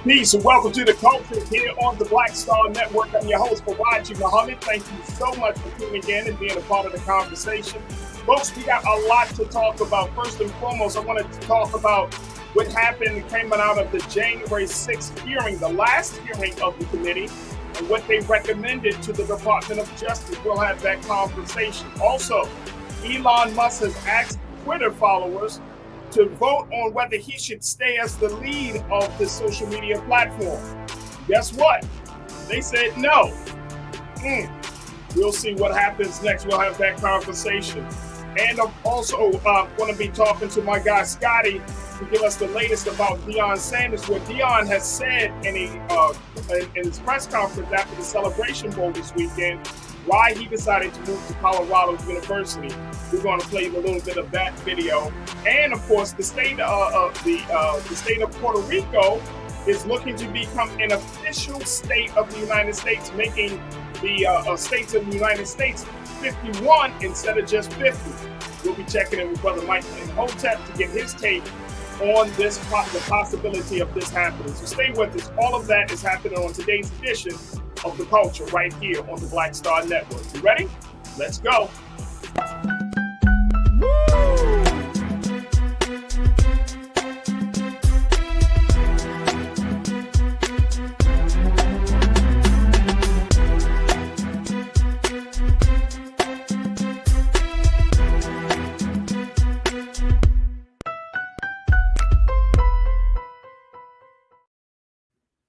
Peace and welcome to the culture here on the Black Star Network. I'm your host, Faraji Muhammad. Thank you so much for tuning in and being a part of the conversation. Folks, we got a lot to talk about. First and foremost, I wanted to talk about what happened coming out of the January 6th hearing, the last hearing of the committee, and what they recommended to the Department of Justice. We'll have that conversation. Also, Elon Musk has asked Twitter followers to vote on whether he should stay as the lead of the social media platform. Guess what? They said no. We'll see what happens next. We'll have that conversation. And I'm also going to be talking to my guy Scotty to give us the latest about Deion Sanders, what Deion has said in his press conference after the Celebration Bowl this weekend, why he decided to move to Colorado University. We're going to play a little bit of that video. And of course, the state of Puerto Rico is looking to become an official state of the United States, making the states of the United States 51 instead of just 50. We'll be checking in with Brother Mike and Hotep to get his take on this, the possibility of this happening. So stay with us. All of that is happening on today's edition of The Culture right here on the Black Star Network. You ready? Let's go.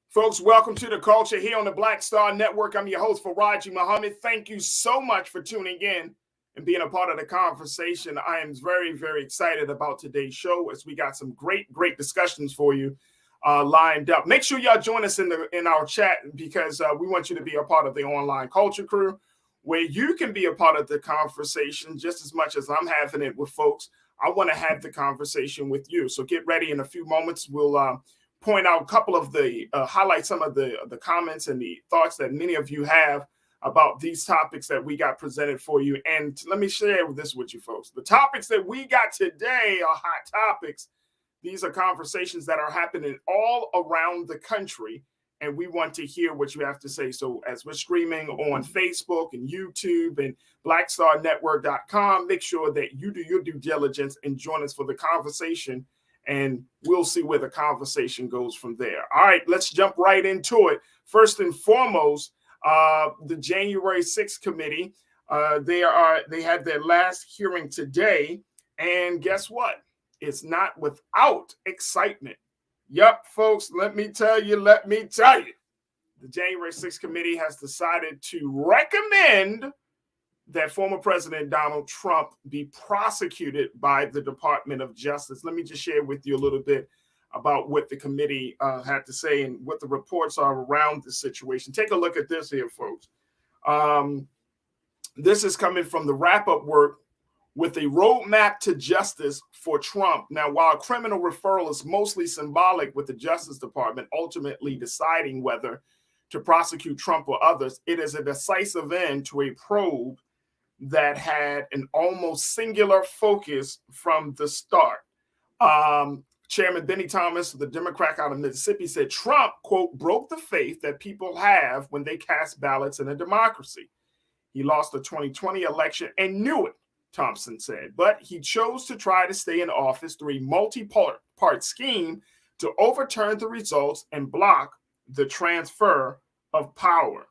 Folks, welcome to The Culture here on the Black Star Network. I'm your host, Faraji Muhammad. Thank you so much for tuning in and being a part of the conversation. I am very, very excited about today's show as we got some great discussions for you lined up. Make sure y'all join us in our chat because we want you to be a part of the online culture crew where you can be a part of the conversation just as much as I'm having it with folks. I want to have the conversation with you. So get ready. In a few moments, we'll point out a couple of the highlight some of the comments and the thoughts that many of you have about these topics that we got presented for you. And let me share this with you folks. The topics that we got today are hot topics. These are conversations that are happening all around the country, and we want to hear what you have to say. So as we're streaming on Facebook and YouTube and blackstarnetwork.com, make sure that you do your due diligence and join us for the conversation. And we'll see where the conversation goes from there. All right, let's jump right into it. First and foremost, the January 6th committee, they had their last hearing today. And guess what? It's not without excitement. Yep, folks, let me tell you. The January 6th committee has decided to recommend that former President Donald Trump be prosecuted by the Department of Justice. Let me just share with you a little bit about what the committee had to say and what the reports are around this situation. Take a look at this here, folks. This is coming from the wrap-up work with a roadmap to justice for Trump. Now, while criminal referral is mostly symbolic with the Justice Department ultimately deciding whether to prosecute Trump or others, it is a decisive end to a probe that had an almost singular focus from the start. Chairman Benny Thomas, the Democrat out of Mississippi, said Trump, quote, broke the faith that people have when they cast ballots in a democracy. He lost the 2020 election and knew it, Thompson said, but he chose to try to stay in office through a multi-part scheme to overturn the results and block the transfer of power.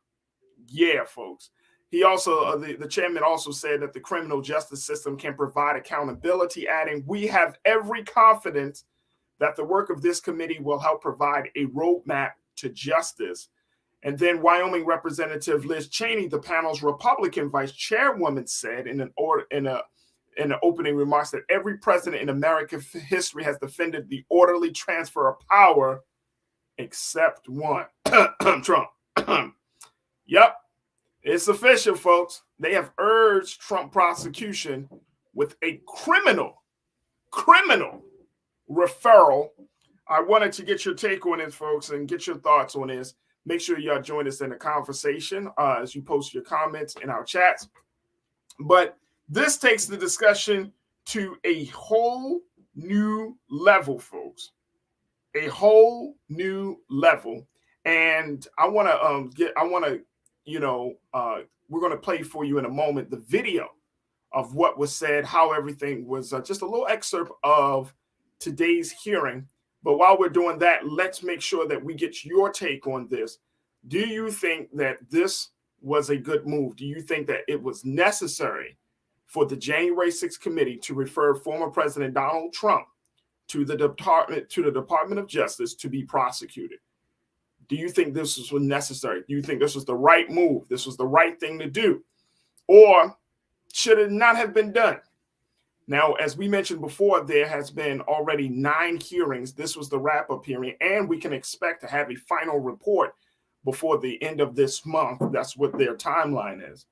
Yeah, folks. He also, the chairman also said that the criminal justice system can provide accountability, adding, we have every confidence that the work of this committee will help provide a roadmap to justice. And then Wyoming Representative Liz Cheney, the panel's Republican vice chairwoman, said in an opening remarks that every president in American history has defended the orderly transfer of power except one, Trump. Yep. It's official, folks. They have urged Trump prosecution with a criminal referral. I wanted to get your take on this, folks, and get your thoughts on this. Make sure y'all join us in the conversation as you post your comments in our chats. But this takes the discussion to a whole new level, folks. a whole new level. And I want to we're going to play for you in a moment the video of what was said, how everything was, just a little excerpt of today's hearing. But while we're doing that, let's make sure that we get your take on this. Do you think that this was a good move? Do you think that it was necessary for the January 6th committee to refer former President Donald Trump to the Department of Justice to be prosecuted? Do you think this was necessary? Do you think this was the right move? This was the right thing to do? Or should it not have been done? Now, as we mentioned before, there has been already 9 hearings. This was the wrap-up hearing, and we can expect to have a final report before the end of this month. That's what their timeline is.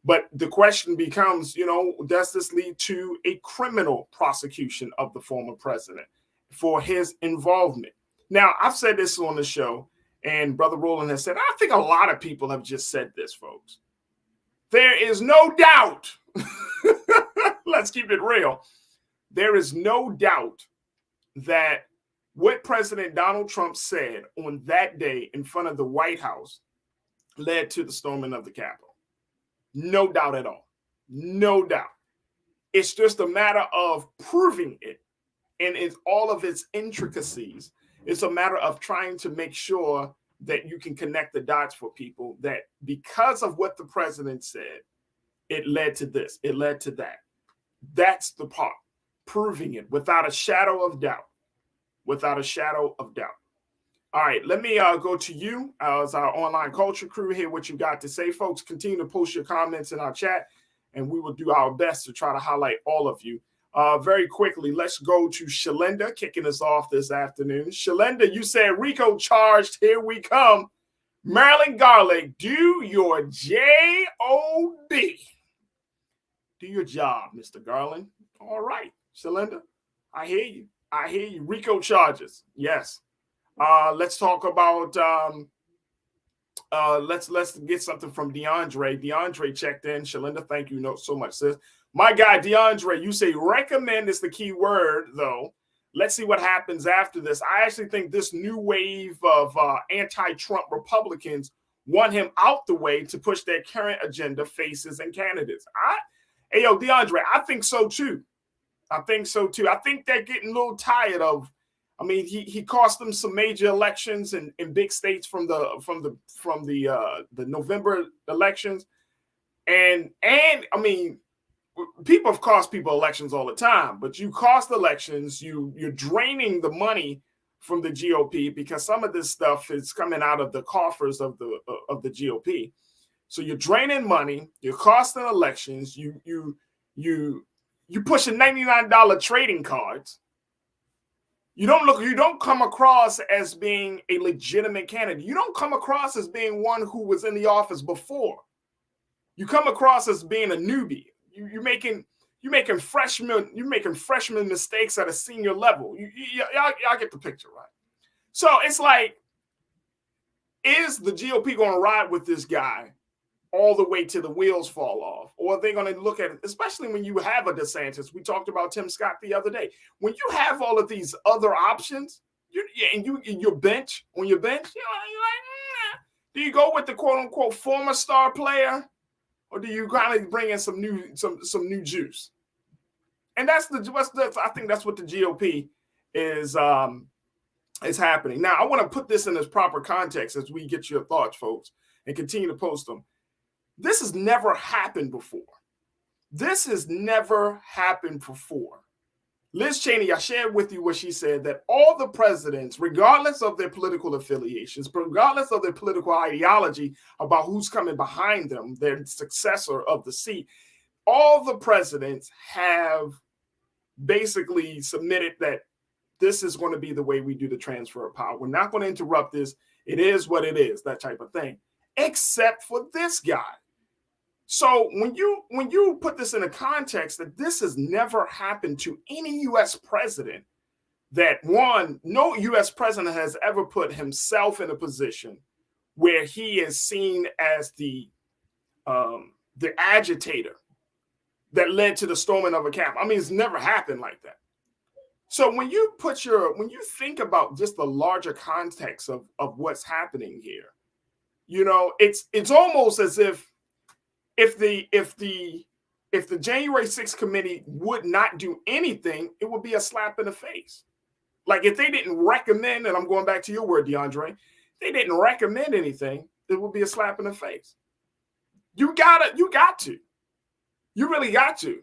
But the question becomes, does this lead to a criminal prosecution of the former president for his involvement? Now, I've said this on the show, and Brother Roland has said, I think a lot of people have just said this, folks. There is no doubt. Let's keep it real. There is no doubt that what President Donald Trump said on that day in front of the White House led to the storming of the Capitol. No doubt at all. No doubt. It's just a matter of proving it and in all of its intricacies. It's a matter of trying to make sure that you can connect the dots for people, that because of what the president said, it led to this, it led to that. That's the part, proving it without a shadow of doubt. Without a shadow of doubt. All right, let me go to you as our online culture crew. Hear what you got to say, folks. Continue to post your comments in our chat, and we will do our best to try to highlight all of you. Very quickly, let's go to Shalinda kicking us off this afternoon. Shalinda, you said Rico charged. Here we come. Marilyn Garlick, do your J-O-B. Do your job, Mr. Garland. All right, Shalinda, I hear you. I hear you. Rico charges. Yes. Let's talk about let's get something from DeAndre. DeAndre checked in. Shalinda, thank you so much, sis. My guy, DeAndre, you say recommend is the key word, though. Let's see what happens after this. I actually think this new wave of anti-Trump Republicans want him out the way to push their current agenda, faces, and candidates. Hey, yo, DeAndre, I think so, too. I think so, too. I think they're getting a little tired of, he cost them some major elections in big states from the November elections. And people have cost people elections all the time, but you cost elections, you're draining the money from the GOP because some of this stuff is coming out of the coffers of the GOP. So you're draining money, you're costing elections, you pushing $99 trading cards. You don't come across as being a legitimate candidate. You don't come across as being one who was in the office before. You come across as being a newbie. You're making freshman mistakes at a senior level. Y'all get the picture, right? So it's like, is the GOP going to ride with this guy all the way till the wheels fall off? Or are they going to look at it, especially when you have a DeSantis? We talked about Tim Scott the other day. When you have all of these other options, your bench, you're like, do you go with the quote unquote former star player, or do you kind of bring in some new juice? And I think that's what the GOP is happening. Now, I want to put this in its proper context as we get your thoughts, folks, and continue to post them. This has never happened before. This has never happened before. Liz Cheney, I shared with you what she said, that all the presidents, regardless of their political affiliations, regardless of their political ideology about who's coming behind them, their successor of the seat, all the presidents have basically submitted that this is going to be the way we do the transfer of power. We're not going to interrupt this. It is what it is, that type of thing, except for this guy. So when you put this in a context that this has never happened to any U.S. president, that no U.S. president has ever put himself in a position where he is seen as the agitator that led to the storming of a Capitol. It's never happened like that. So when you think about just the larger context of what's happening here, it's almost as if the January 6th committee would not do anything, it would be a slap in the face. Like if they didn't recommend, and I'm going back to your word, DeAndre, if they didn't recommend anything, it would be a slap in the face. You got to. You really got to.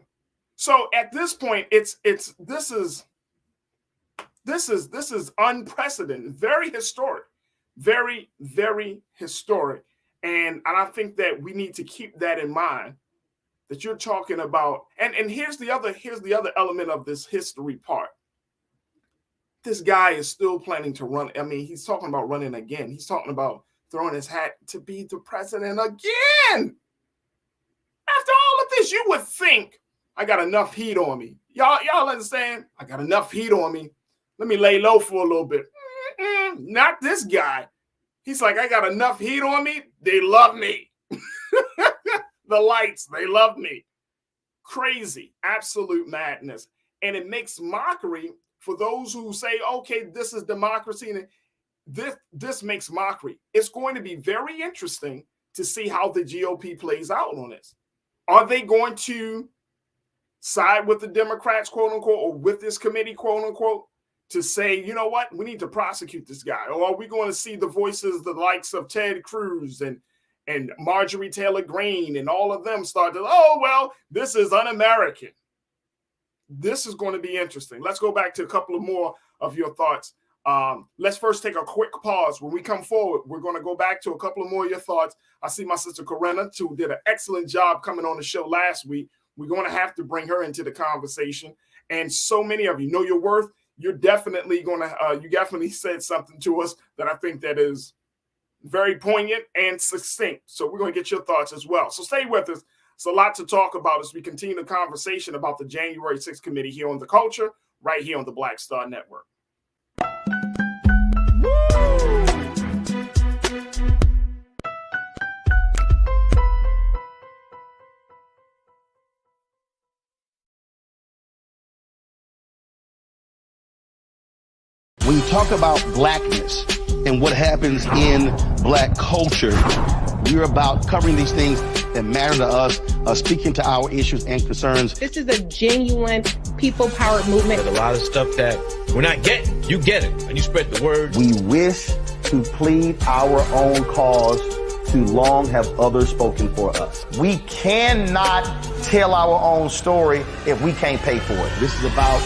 So at this point, this is unprecedented, very historic, very, very historic. And I think that we need to keep that in mind, that you're talking about. And here's the other element of this history part. This guy is still planning to run. I mean, he's talking about running again. He's talking about throwing his hat to be the president again. After all of this, you would think, I got enough heat on me. Y'all understand? I got enough heat on me. Let me lay low for a little bit. Not this guy. He's like, I got enough heat on me. They love me. The lights, they love me. Crazy, absolute madness. And it makes mockery for those who say, okay, this is democracy. And this makes mockery. It's going to be very interesting to see how the GOP plays out on this. Are they going to side with the Democrats, quote unquote, or with this committee, quote unquote, to say, you know what, we need to prosecute this guy? Or are we going to see the voices, the likes of Ted Cruz and Marjorie Taylor Greene and all of them start to, oh, well, this is un-American. This is going to be interesting. Let's go back to a couple of more of your thoughts. Let's first take a quick pause. When we come forward, we're going to go back to a couple of more of your thoughts. I see my sister Corinna, who did an excellent job coming on the show last week. We're going to have to bring her into the conversation. And so many of you know your worth. You're definitely going to, you definitely said something to us that I think that is very poignant and succinct. So we're going to get your thoughts as well. So stay with us. It's a lot to talk about as we continue the conversation about the January 6th committee here on The Culture, right here on the Black Star Network. When you talk about blackness and what happens in black culture, we're about covering these things that matter to us, speaking to our issues and concerns. This is a genuine people-powered movement. There's a lot of stuff that we're not getting. You get it, and you spread the word. We wish to plead our own cause. Too long have others spoken for us. We cannot tell our own story if we can't pay for it. This is about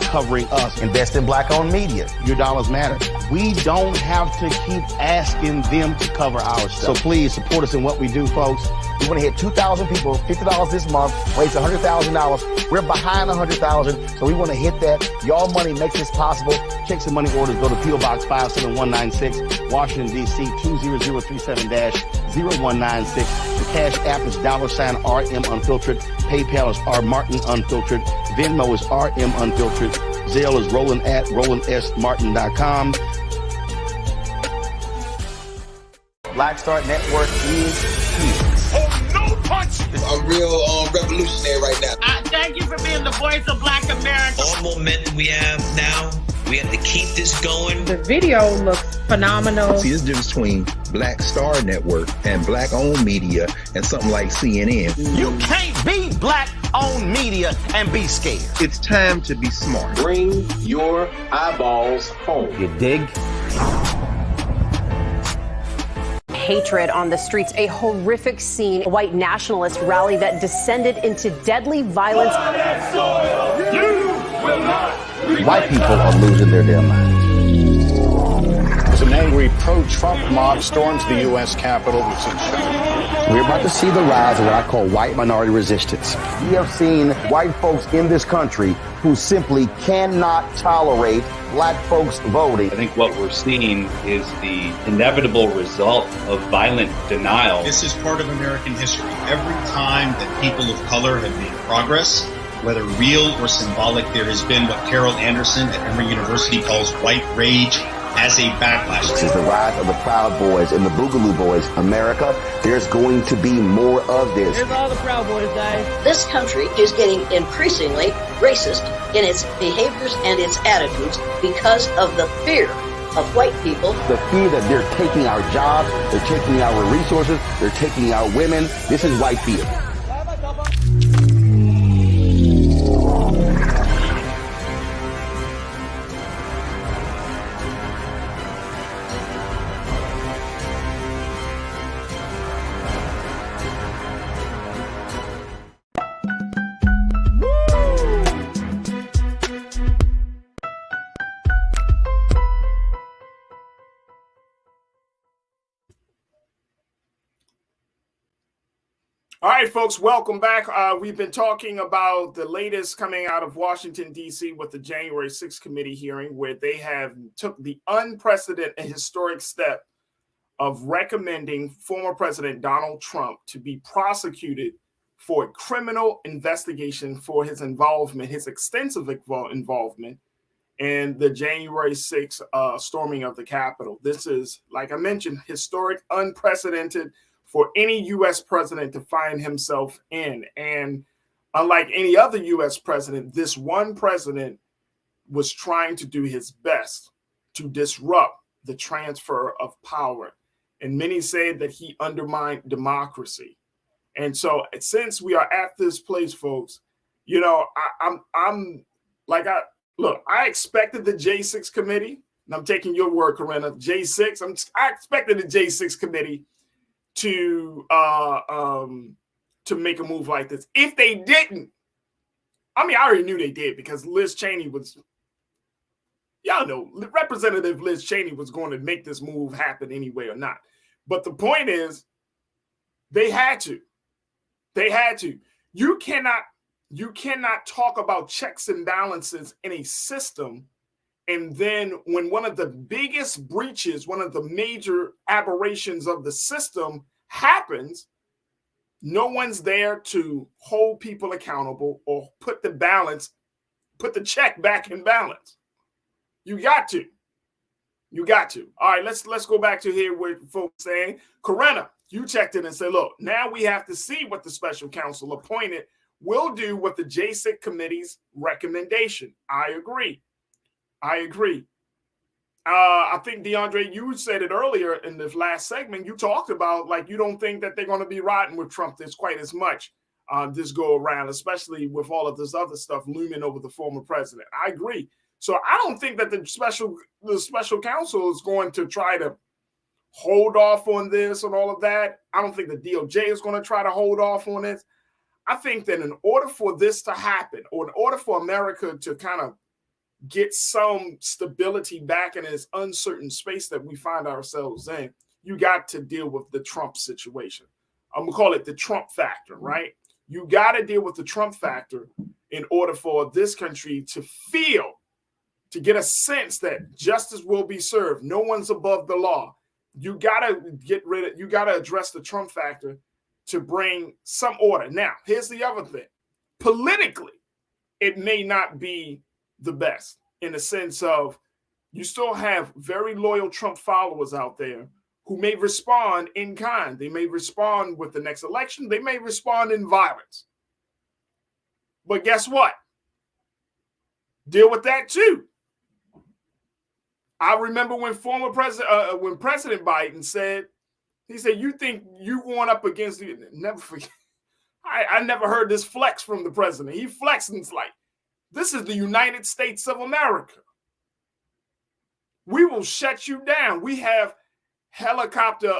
covering us. Invest in black-owned media. Your dollars matter. We don't have to keep asking them to cover our stuff. So please support us in what we do, folks. We want to hit 2,000 people, $50 this month, raise $100,000. We're behind $100,000, so we want to hit that. Y'all money makes this possible. Check some money orders. Go to P.O. Box 57196, Washington, D.C. 20037-0196. The Cash App is $RM Unfiltered. PayPal is R Martin Unfiltered. Venmo is RM Unfiltered. Zelle is Roland@RolandSMartin.com. Black Star Network is here. Oh, no punch! I'm real revolutionary right now. Thank you for being the voice of Black America. All momentum we have now, we have to keep this going. The video looks phenomenal. See, there's a difference between Black Star Network and black-owned media and something like CNN. You can't be black-owned media and be scared. It's time to be smart. Bring your eyeballs home. You dig? Hatred on the streets, a horrific scene, a white nationalist rally that descended into deadly violence. White people are losing their damn minds. An angry pro-Trump mob storms the U.S. Capitol. We're about to see the rise of what I call white minority resistance. We have seen white folks in this country who simply cannot tolerate black folks voting. I think what we're seeing is the inevitable result of violent denial. This is part of American history. Every time that people of color have made progress, whether real or symbolic, there has been what Carol Anderson at Emory University calls white rage as a backlash. This is the rise of the Proud Boys and the Boogaloo Boys. America, there's going to be more of this. Here's all the Proud Boys, guys. This country is getting increasingly racist in its behaviors and its attitudes because of the fear of white people. The fear that they're taking our jobs, they're taking our resources, they're taking our women. This is white fear. All right, folks, welcome back. We've been talking about the latest coming out of Washington, D.C. with the January 6th committee hearing, where they have took the unprecedented and historic step of recommending former President Donald Trump to be prosecuted for a criminal investigation for his involvement, his extensive involvement in the January 6th storming of the Capitol. This is, like I mentioned, historic, unprecedented for any U.S. president to find himself in. And unlike any other U.S. president, this one president was trying to do his best to disrupt the transfer of power. And many say that he undermined democracy. And so since we are at this place, folks, you know, I expected the J6 committee, and I'm taking your word, Corinna, J6, I expected the J6 committee to make a move like this. If they didn't, I mean, I already knew they did, because Liz Cheney was, y'all know, Representative Liz Cheney was going to make this move happen anyway or not. But the point is, they had to. They had to. You cannot talk about checks and balances in a system, and then when one of the biggest breaches, one of the major aberrations of the system happens, no one's there to hold people accountable or put the check back in balance. You got to. You got to. All right, let's go back to here where folks saying, Corinna, you checked in and said, look, now we have to see what the special counsel appointed will do with the J6 committee's recommendation. I agree. I think, DeAndre, you said it earlier in this last segment. You talked about, like, you don't think that they're going to be riding with Trump this quite as much this go around, especially with all of this other stuff looming over the former president. I agree. So I don't think that the special counsel is going to try to hold off on this and all of that. I don't think the DOJ is going to try to hold off on it. I think that in order for this to happen, or in order for America to kind of get some stability back in this uncertain space that we find ourselves in, you got to deal with the Trump situation. I'm going to call it the Trump factor, right? You got to deal with the Trump factor in order for this country to get a sense that justice will be served. No one's above the law. You got to address the Trump factor to bring some order. Now, here's the other thing. Politically, it may not be the best, in the sense of you still have very loyal Trump followers out there who may respond in kind. They may respond with the next election. They may respond in violence. But guess what? Deal with that too. I remember when President Biden said, he said, you think you going up against the, never forget. I never heard this flex from the president. He flexed and it's like, this is the United States of America. We will shut you down. We have helicopter,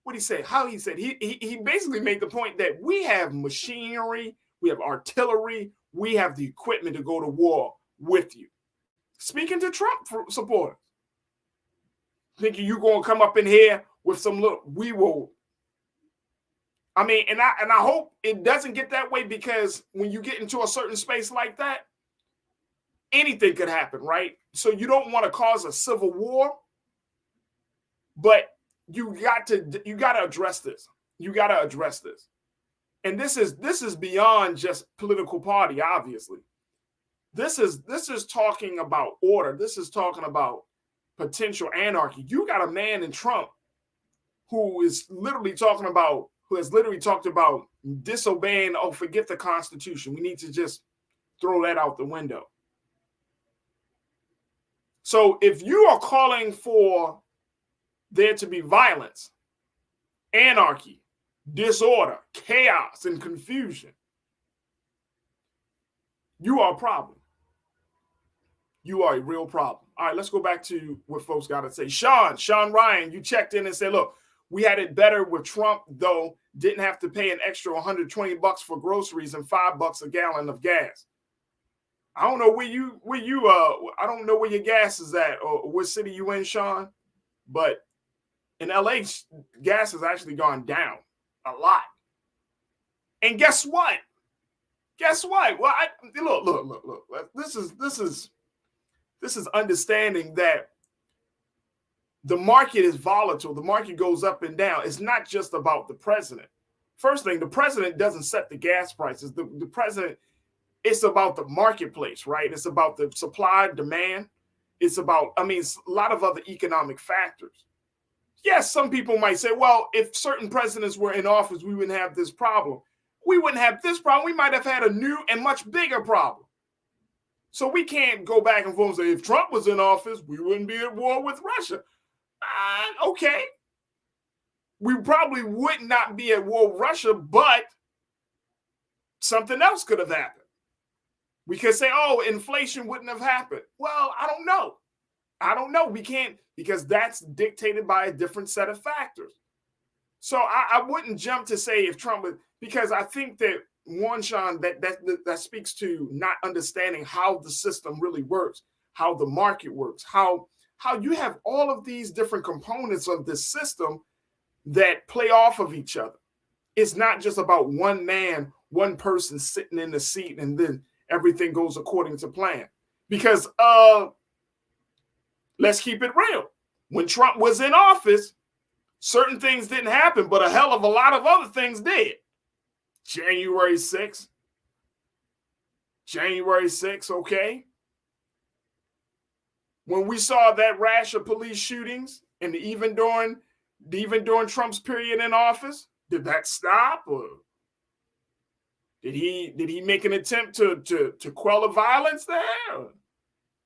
what he said, how he said, he basically made the point that we have machinery, we have artillery, we have the equipment to go to war with you. Speaking to Trump supporters. Thinking you're going to come up in here with some little, we will. I mean, and I hope it doesn't get that way, because when you get into a certain space like that, anything could happen, right? So you don't want to cause a civil war, but you got to address this. You got to address this. And this is beyond just political party, obviously. This is talking about order. This is talking about potential anarchy. You got a man in Trump who has literally talked about disobeying, oh, forget the Constitution. We need to just throw that out the window. So if you are calling for there to be violence, anarchy, disorder, chaos, and confusion, you are a problem. You are a real problem. All right, let's go back to what folks got to say. Sean Ryan, you checked in and said, look, we had it better with Trump, though, didn't have to pay an extra $120 for groceries and $5 a gallon of gas. I don't know I don't know where your gas is at or what city you in, Sean, but in LA, gas has actually gone down a lot. And guess what? Well, look. This is understanding that the market is volatile. The market goes up and down. It's not just about the president. First thing, the president doesn't set the gas prices. The president, it's about the marketplace, right? It's about the supply, demand. It's about, a lot of other economic factors. Yes, some people might say, well, if certain presidents were in office, we wouldn't have this problem. We wouldn't have this problem. We might have had a new and much bigger problem. So we can't go back and forth and say, if Trump was in office, we wouldn't be at war with Russia. Okay. We probably would not be at war with Russia, but something else could have happened. We could say, oh, inflation wouldn't have happened. Well, I don't know. We can't, because that's dictated by a different set of factors. So I wouldn't jump to say if Trump was, because I think that Sean, that speaks to not understanding how the system really works, how the market works, how you have all of these different components of this system that play off of each other. It's not just about one man, one person sitting in the seat and then everything goes according to plan. Because let's keep it real. When Trump was in office, certain things didn't happen, but a hell of a lot of other things did. January 6th, okay? When we saw that rash of police shootings, and even during Trump's period in office, did that stop, or did he make an attempt to quell the violence there?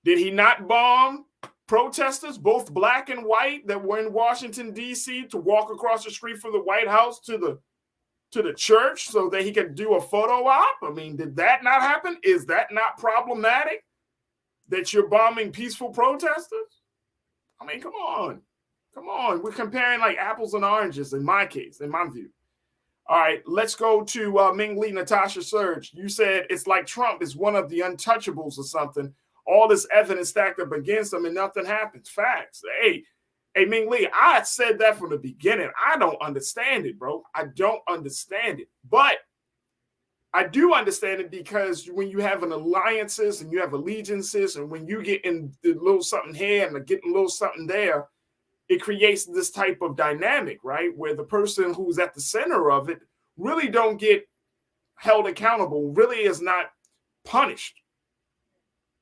Did he not bomb protesters, both black and white, that were in Washington, D.C. to walk across the street from the White House to the church so that he could do a photo op? Did that not happen? Is that not problematic that you're bombing peaceful protesters? Come on. We're comparing like apples and oranges in my case, in my view. All right, let's go to Ming Lee, Natasha Surge. You said it's like Trump is one of the untouchables or something. All this evidence stacked up against him and nothing happens. Facts. Hey, Ming Lee, I said that from the beginning. I don't understand it, bro. I don't understand it. But I do understand it because when you have an alliances and you have allegiances, and when you get in a little something here and get a little something there, it creates this type of dynamic, right? Where the person who's at the center of it really don't get held accountable, really is not punished.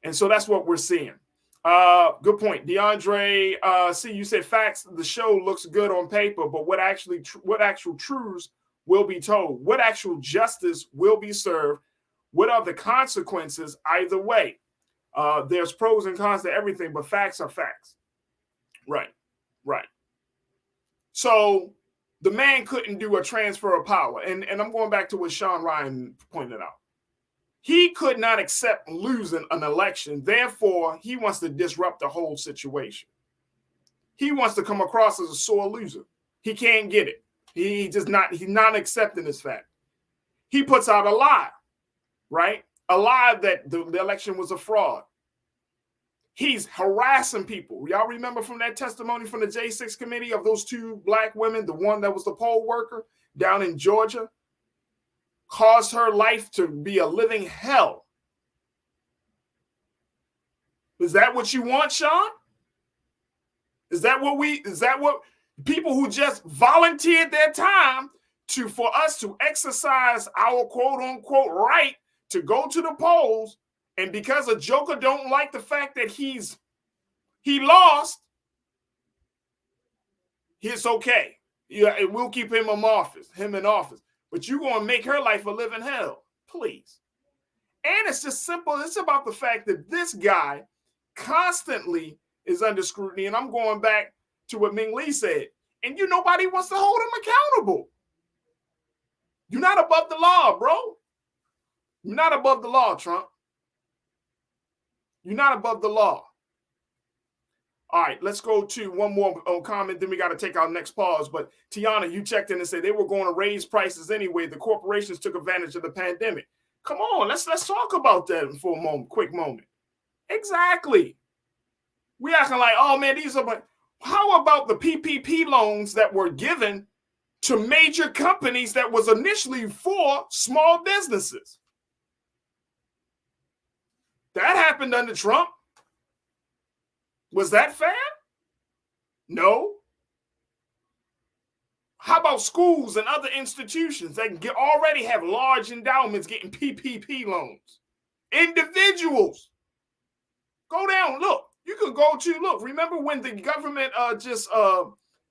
And so that's what we're seeing. Good point. DeAndre, see, you said facts, the show looks good on paper, but what actual truths will be told? What actual justice will be served? What are the consequences either way? There's pros and cons to everything, but facts are facts. Right. So the man couldn't do a transfer of power. And I'm going back to what Sean Ryan pointed out. He could not accept losing an election. Therefore, he wants to disrupt the whole situation. He wants to come across as a sore loser. He can't get it. He's not accepting this fact. He puts out a lie, right? A lie that the election was a fraud. He's harassing people. Y'all remember from that testimony from the J6 committee of those two black women, the one that was the poll worker down in Georgia, caused her life to be a living hell. Is that what you want, Sean? Is that what people who just volunteered their time for us to exercise our quote unquote right to go to the polls And because a joker don't like the fact that he lost, it's okay. Yeah, we'll keep him in office. But you're going to make her life a living hell. Please. And it's just simple. It's about the fact that this guy constantly is under scrutiny. And I'm going back to what Ming Lee said. And nobody wants to hold him accountable. You're not above the law, bro. You're not above the law, Trump. You're not above the law. All right, let's go to one more comment. Then we got to take our next pause. But Tiana, you checked in and said they were going to raise prices anyway. The corporations took advantage of the pandemic. Come on, let's talk about that for a moment, quick moment. Exactly. We acting like, oh man, these are. How about the PPP loans that were given to major companies that was initially for small businesses? That happened under Trump. Was that fair? No. How about schools and other institutions that already have large endowments getting PPP loans? Individuals. Go down, look. You could go to, look, remember when the government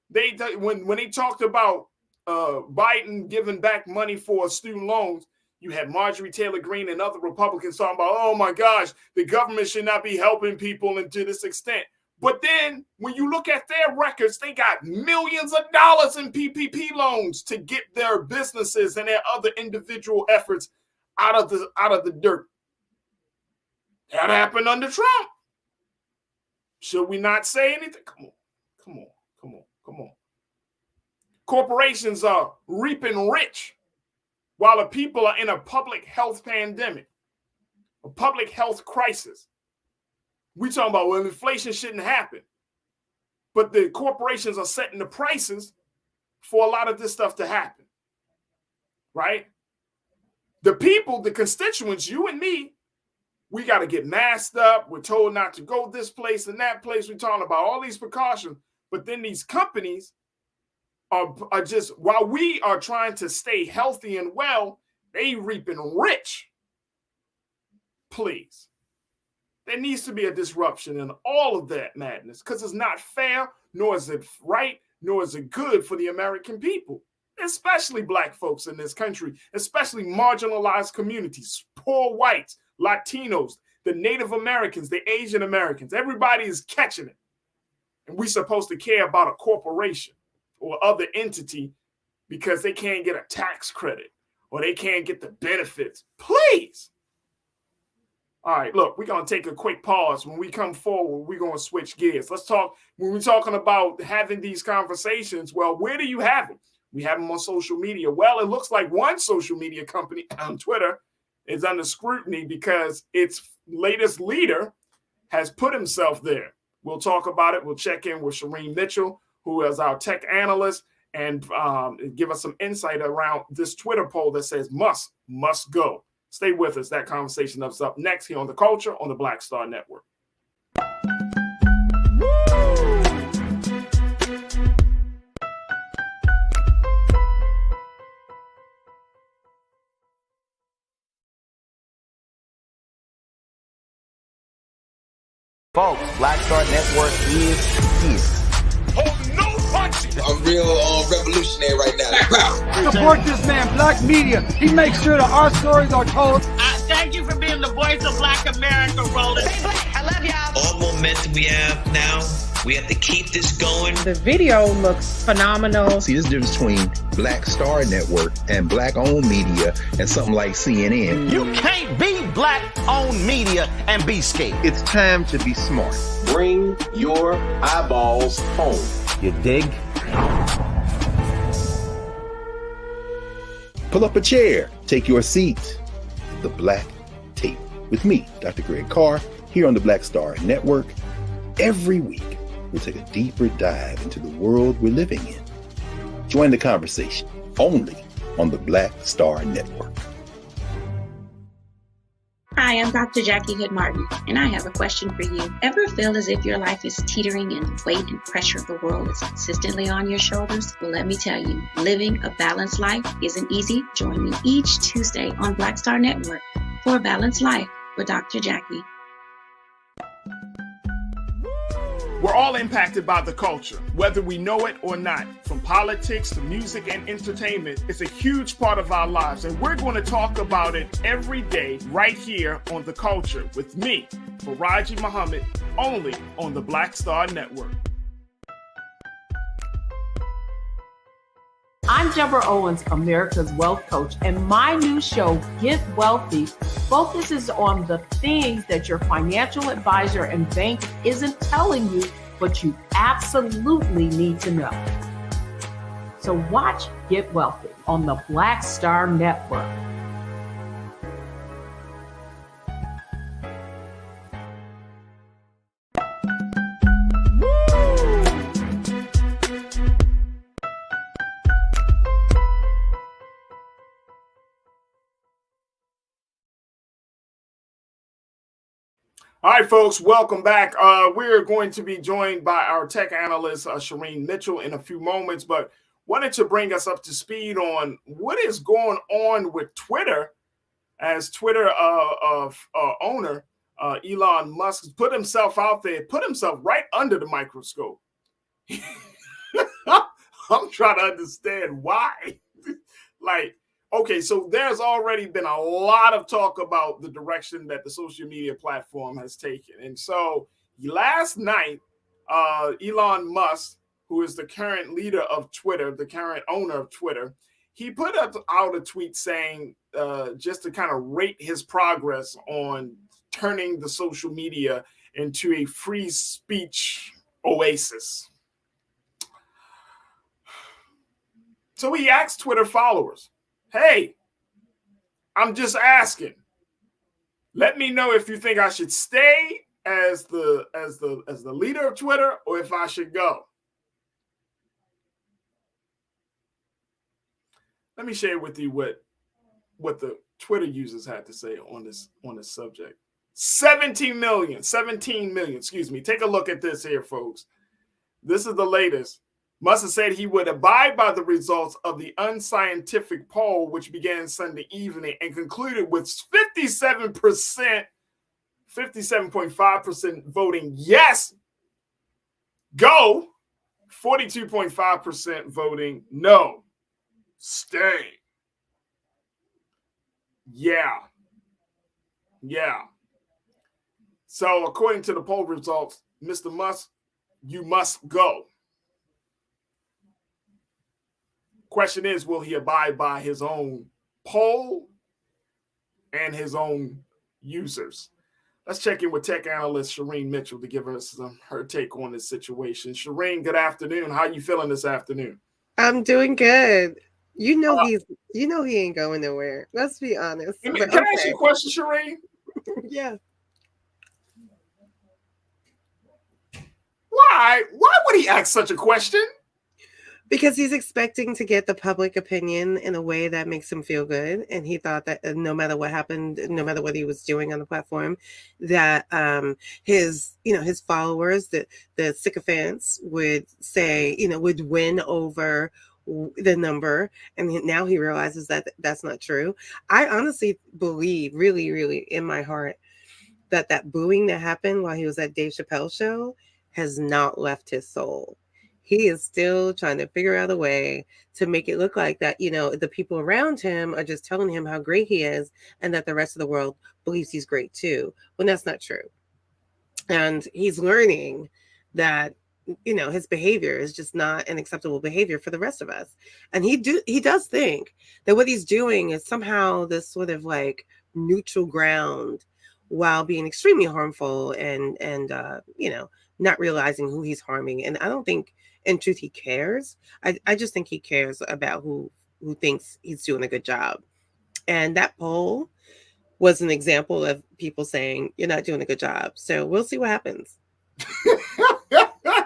when they talked about Biden giving back money for student loans, you had Marjorie Taylor Greene and other Republicans talking about, oh my gosh, the government should not be helping people and to this extent. But then when you look at their records, they got millions of dollars in PPP loans to get their businesses and their other individual efforts out of the dirt. That happened under Trump. Should we not say anything? Come on. Corporations are reaping rich while the people are in a public health pandemic, a public health crisis. We talking about, well, inflation shouldn't happen. But the corporations are setting the prices for a lot of this stuff to happen. Right? The people, the constituents, you and me, we got to get masked up. We're told not to go this place and that place. We're talking about all these precautions. But then these companies are just, while we are trying to stay healthy and well, they reaping rich. Please. There needs to be a disruption in all of that madness because it's not fair, nor is it right, nor is it good for the American people, especially Black folks in this country, especially marginalized communities, poor whites, Latinos, the Native Americans, the Asian Americans. Everybody is catching it. And we're supposed to care about a corporation or other entity because they can't get a tax credit or they can't get the benefits. Please. All right, look, we're going to take a quick pause. When we come forward, we're going to switch gears. Let's talk. When we're talking about having these conversations, well, where do you have them? We have them on social media. Well, it looks like one social media company on Twitter is under scrutiny because its latest leader has put himself there. We'll talk about it. We'll check in with Shireen Mitchell, who is our tech analyst, and give us some insight around this Twitter poll that says Musk must go. Stay with us. That conversation is up next here on The Culture on the Black Star Network. Folks, Black Star Network is here. Oh, no punching! I'm real revolutionary right now. Support this man, Black Media. He makes sure that our stories are told. Thank you for being the voice of Black America, Roland. Stay black. I love y'all. All momentum we have now, we have to keep this going. The video looks phenomenal. See, there's a difference between Black Star Network and Black-owned media and something like CNN. You can't be Black-owned media and be scared. It's time to be smart. Bring your eyeballs home. You dig? Pull up a chair. Take your seat. The Black Tape with me, Dr. Greg Carr, here on the Black Star Network. Every week, we'll take a deeper dive into the world we're living in. Join the conversation only on the Black Star Network. Hi, I'm Dr. Jackie Hood Martin, and I have a question for you. Ever feel as if your life is teetering and the weight and pressure of the world is consistently on your shoulders? Well, let me tell you, living a balanced life isn't easy. Join me each Tuesday on Black Star Network for A Balanced Life with Dr. Jackie. We're all impacted by the culture, whether we know it or not. From politics to music and entertainment, it's a huge part of our lives, and we're going to talk about it every day right here on The Culture with me, Faraji Muhammad, only on the Black Star Network. I'm Deborah Owens, America's Wealth Coach, and my new show, Get Wealthy, focuses on the things that your financial advisor and bank isn't telling you, but you absolutely need to know. So watch Get Wealthy on the Black Star Network. All right, folks, welcome back. We're going to be joined by our tech analyst, Shireen Mitchell, in a few moments, but wanted to bring us up to speed on what is going on with Twitter, as Twitter owner Elon Musk put himself out there, put himself right under the microscope. I'm trying to understand why. Okay, so there's already been a lot of talk about the direction that the social media platform has taken. And so last night, Elon Musk, who is the current leader of Twitter, the current owner of Twitter, he put out a tweet saying, just to kind of rate his progress on turning the social media into a free speech oasis. So he asked Twitter followers, hey, I'm just asking. Let me know if you think I should stay as the leader of Twitter or if I should go. Let me share with you what the Twitter users had to say on this subject. 17 million. Excuse me. Take a look at this here, folks. This is the latest. Musk said he would abide by the results of the unscientific poll, which began Sunday evening and concluded with 57.5% voting yes, go, 42.5% voting no, stay. Yeah. So according to the poll results, Mr. Musk, you must go. Question is, will he abide by his own poll and his own users? Let's check in with tech analyst Shireen Mitchell to give us her take on this situation. Shireen, good afternoon. How are you feeling this afternoon? I'm doing good. He ain't going nowhere. Let's be honest. Can I ask you a question, Shireen? Yeah. Why would he ask such a question? Because he's expecting to get the public opinion in a way that makes him feel good. And he thought that no matter what happened, no matter what he was doing on the platform, that his followers, the sycophants would say, would win over the number. And now he realizes that that's not true. I honestly believe, really, really in my heart, that booing that happened while he was at Dave Chappelle's show has not left his soul. He is still trying to figure out a way to make it look like that, the people around him are just telling him how great he is and that the rest of the world believes he's great too, when that's not true. And he's learning that, his behavior is just not an acceptable behavior for the rest of us. And he does think that what he's doing is somehow this sort of like neutral ground while being extremely harmful and not realizing who he's harming. And I don't think, in truth, he cares. I just think he cares about who thinks he's doing a good job. And that poll was an example of people saying, you're not doing a good job. So we'll see what happens.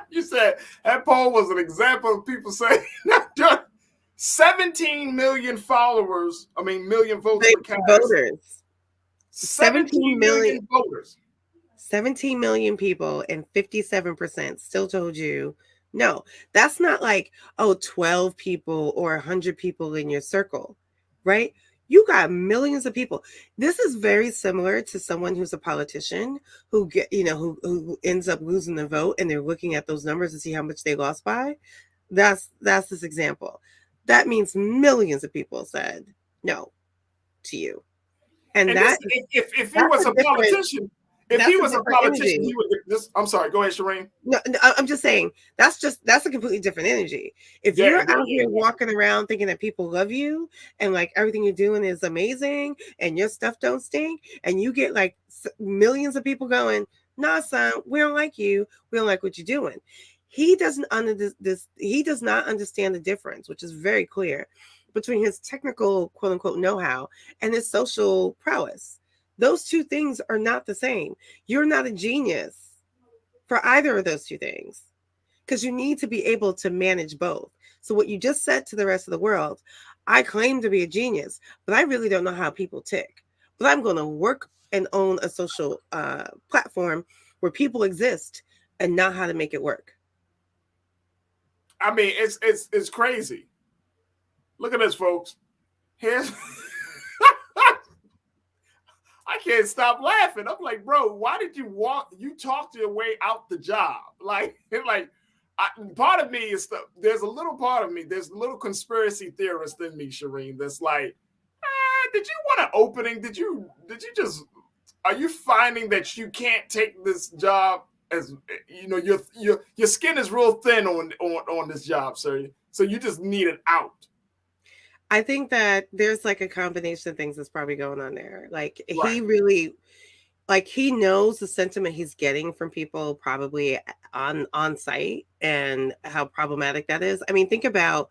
You said that poll was an example of people saying, 17 million followers, million votes were cast. Voters. 17 million voters. 17 million people and 57% still told you no. That's not like, 12 people or 100 people in your circle, right? You got millions of people. This is very similar to someone who's a politician who who ends up losing the vote, and they're looking at those numbers to see how much they lost by. That's this example. That means millions of people said no to you. And this, that if he was a politician, energy. he would just. I'm sorry. Go ahead, Shireen. No, I'm just saying that's a completely different energy. If you're out here walking around thinking that people love you and like everything you're doing is amazing and your stuff don't stink, and you get like millions of people going, "Nah, son, we don't like you. We don't like what you're doing." He doesn't he does not understand the difference, which is very clear, between his technical quote unquote know-how and his social prowess. Those two things are not the same. You're not a genius for either of those two things, because you need to be able to manage both. So what you just said to the rest of the world, I claim to be a genius, but I really don't know how people tick. But I'm going to work and own a social platform where people exist and know how to make it work. I mean, it's crazy. Look at this, folks. Here's I can't stop laughing. I'm like, bro, why did you talked your way out the job? Part of me is there's a little part of me, there's a little conspiracy theorist in me, Shireen, that's like, did you want an opening? Did you just, are you finding that you can't take this job as, you know, your skin is real thin on this job, sir. So you just need it out. I think that there's like a combination of things that's probably going on there. Like right. He really, like he knows the sentiment he's getting from people probably on site and how problematic that is. I mean, think about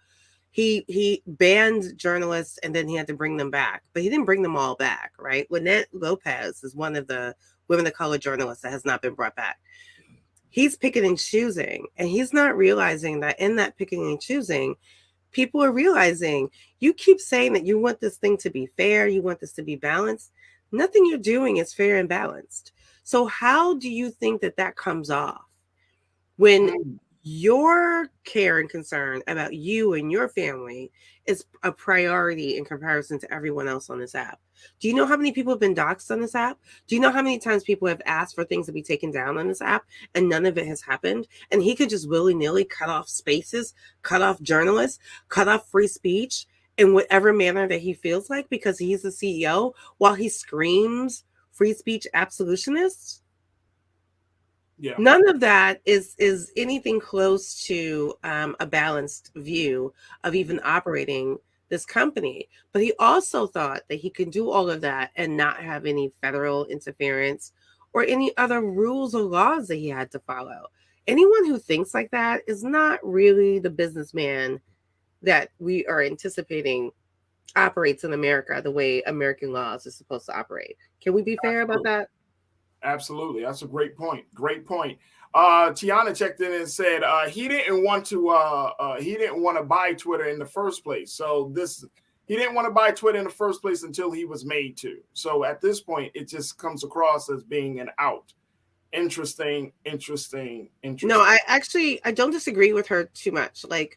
he banned journalists and then he had to bring them back, but he didn't bring them all back, right? Lynette Lopez is one of the women of color journalists that has not been brought back. He's picking and choosing, and he's not realizing that in that picking and choosing, people are realizing you keep saying that you want this thing to be fair, you want this to be balanced. Nothing you're doing is fair and balanced. So how do you think that comes off when your care and concern about you and your family is a priority in comparison to everyone else on this app? Do you know how many people have been doxxed on this app? Do you know how many times people have asked for things to be taken down on this app and none of it has happened? And he could just willy-nilly cut off spaces, cut off journalists, cut off free speech in whatever manner that he feels like because he's the CEO while he screams free speech absolutionists? Yeah. None of that is anything close to a balanced view of even operating this company. But he also thought that he could do all of that and not have any federal interference or any other rules or laws that he had to follow. Anyone who thinks like that is not really the businessman that we are anticipating operates in America the way American laws are supposed to operate. Can we be fair about that? Absolutely. That's a great point. Great point. Tiana checked in and said he didn't want to buy Twitter in the first place. So he didn't want to buy Twitter in the first place until he was made to. So at this point, it just comes across as being an out. Interesting. No, I don't disagree with her too much. Like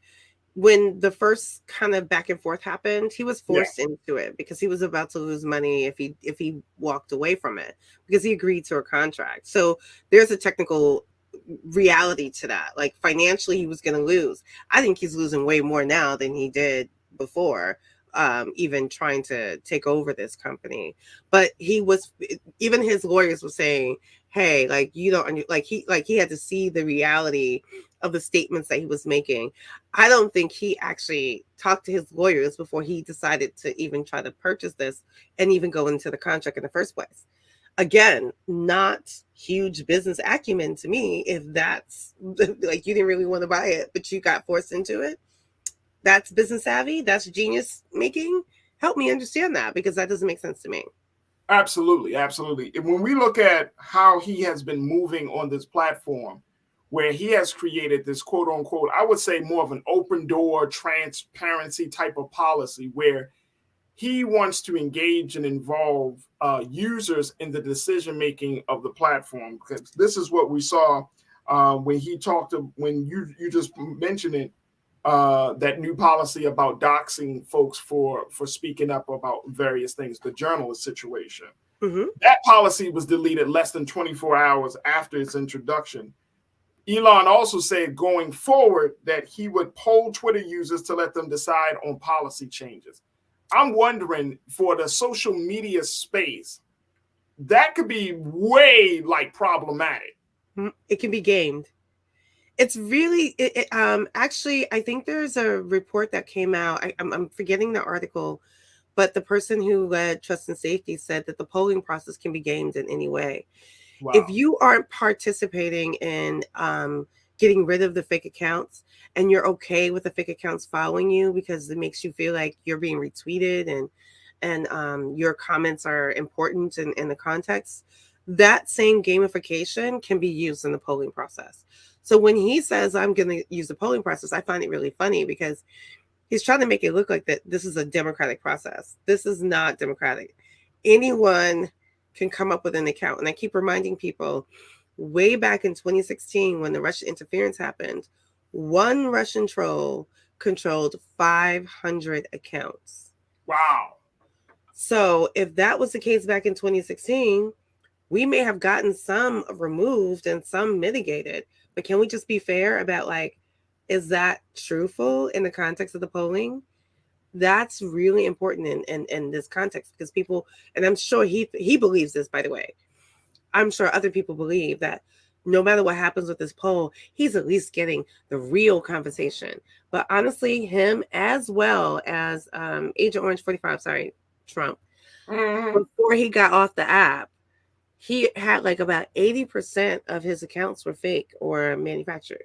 when the first kind of back and forth happened, he was forced into it because he was about to lose money if he walked away from it because he agreed to a contract. So there's a technical reality to that. Like financially, he was going to lose. I think he's losing way more now than he did before, even trying to take over this company. But even his lawyers were saying, hey, like you don't he had to see the reality of the statements that he was making. I don't think he actually talked to his lawyers before he decided to even try to purchase this and even go into the contract in the first place. Again, not huge business acumen to me if that's like you didn't really want to buy it, but you got forced into it. That's business savvy. That's genius making. Help me understand that because that doesn't make sense to me. Absolutely. When we look at how he has been moving on this platform, where he has created this quote unquote, I would say more of an open door transparency type of policy where he wants to engage and involve users in the decision making of the platform. Because this is what we saw when he talked to, when you just mentioned it, that new policy about doxing folks for speaking up about various things, the journalist situation. Mm-hmm. That policy was deleted less than 24 hours after its introduction. Elon also said going forward that he would poll Twitter users to let them decide on policy changes. I'm wondering, for the social media space, that could be way problematic. It can be gamed. It's really, actually, I think there's a report that came out. I'm forgetting the article, but the person who led Trust and Safety said that the polling process can be gamed in any way. Wow. If you aren't participating in getting rid of the fake accounts, and you're okay with the fake accounts following you because it makes you feel like you're being retweeted and your comments are important in the context, that same gamification can be used in the polling process. So when he says, I'm going to use the polling process, I find it really funny because he's trying to make it look like that this is a democratic process. This is not democratic. Anyone can come up with an account. And I keep reminding people, way back in 2016, when the Russian interference happened, one Russian troll controlled 500 accounts. Wow. So if that was the case back in 2016, we may have gotten some removed and some mitigated. But can we just be fair about, like, is that truthful in the context of the polling? That's really important in this context, because people, and I'm sure he believes this, by the way. I'm sure other people believe that no matter what happens with this poll, he's at least getting the real conversation. But honestly, him as well as Agent Orange 45, Trump, before he got off the app, he had like about 80% of his accounts were fake or manufactured.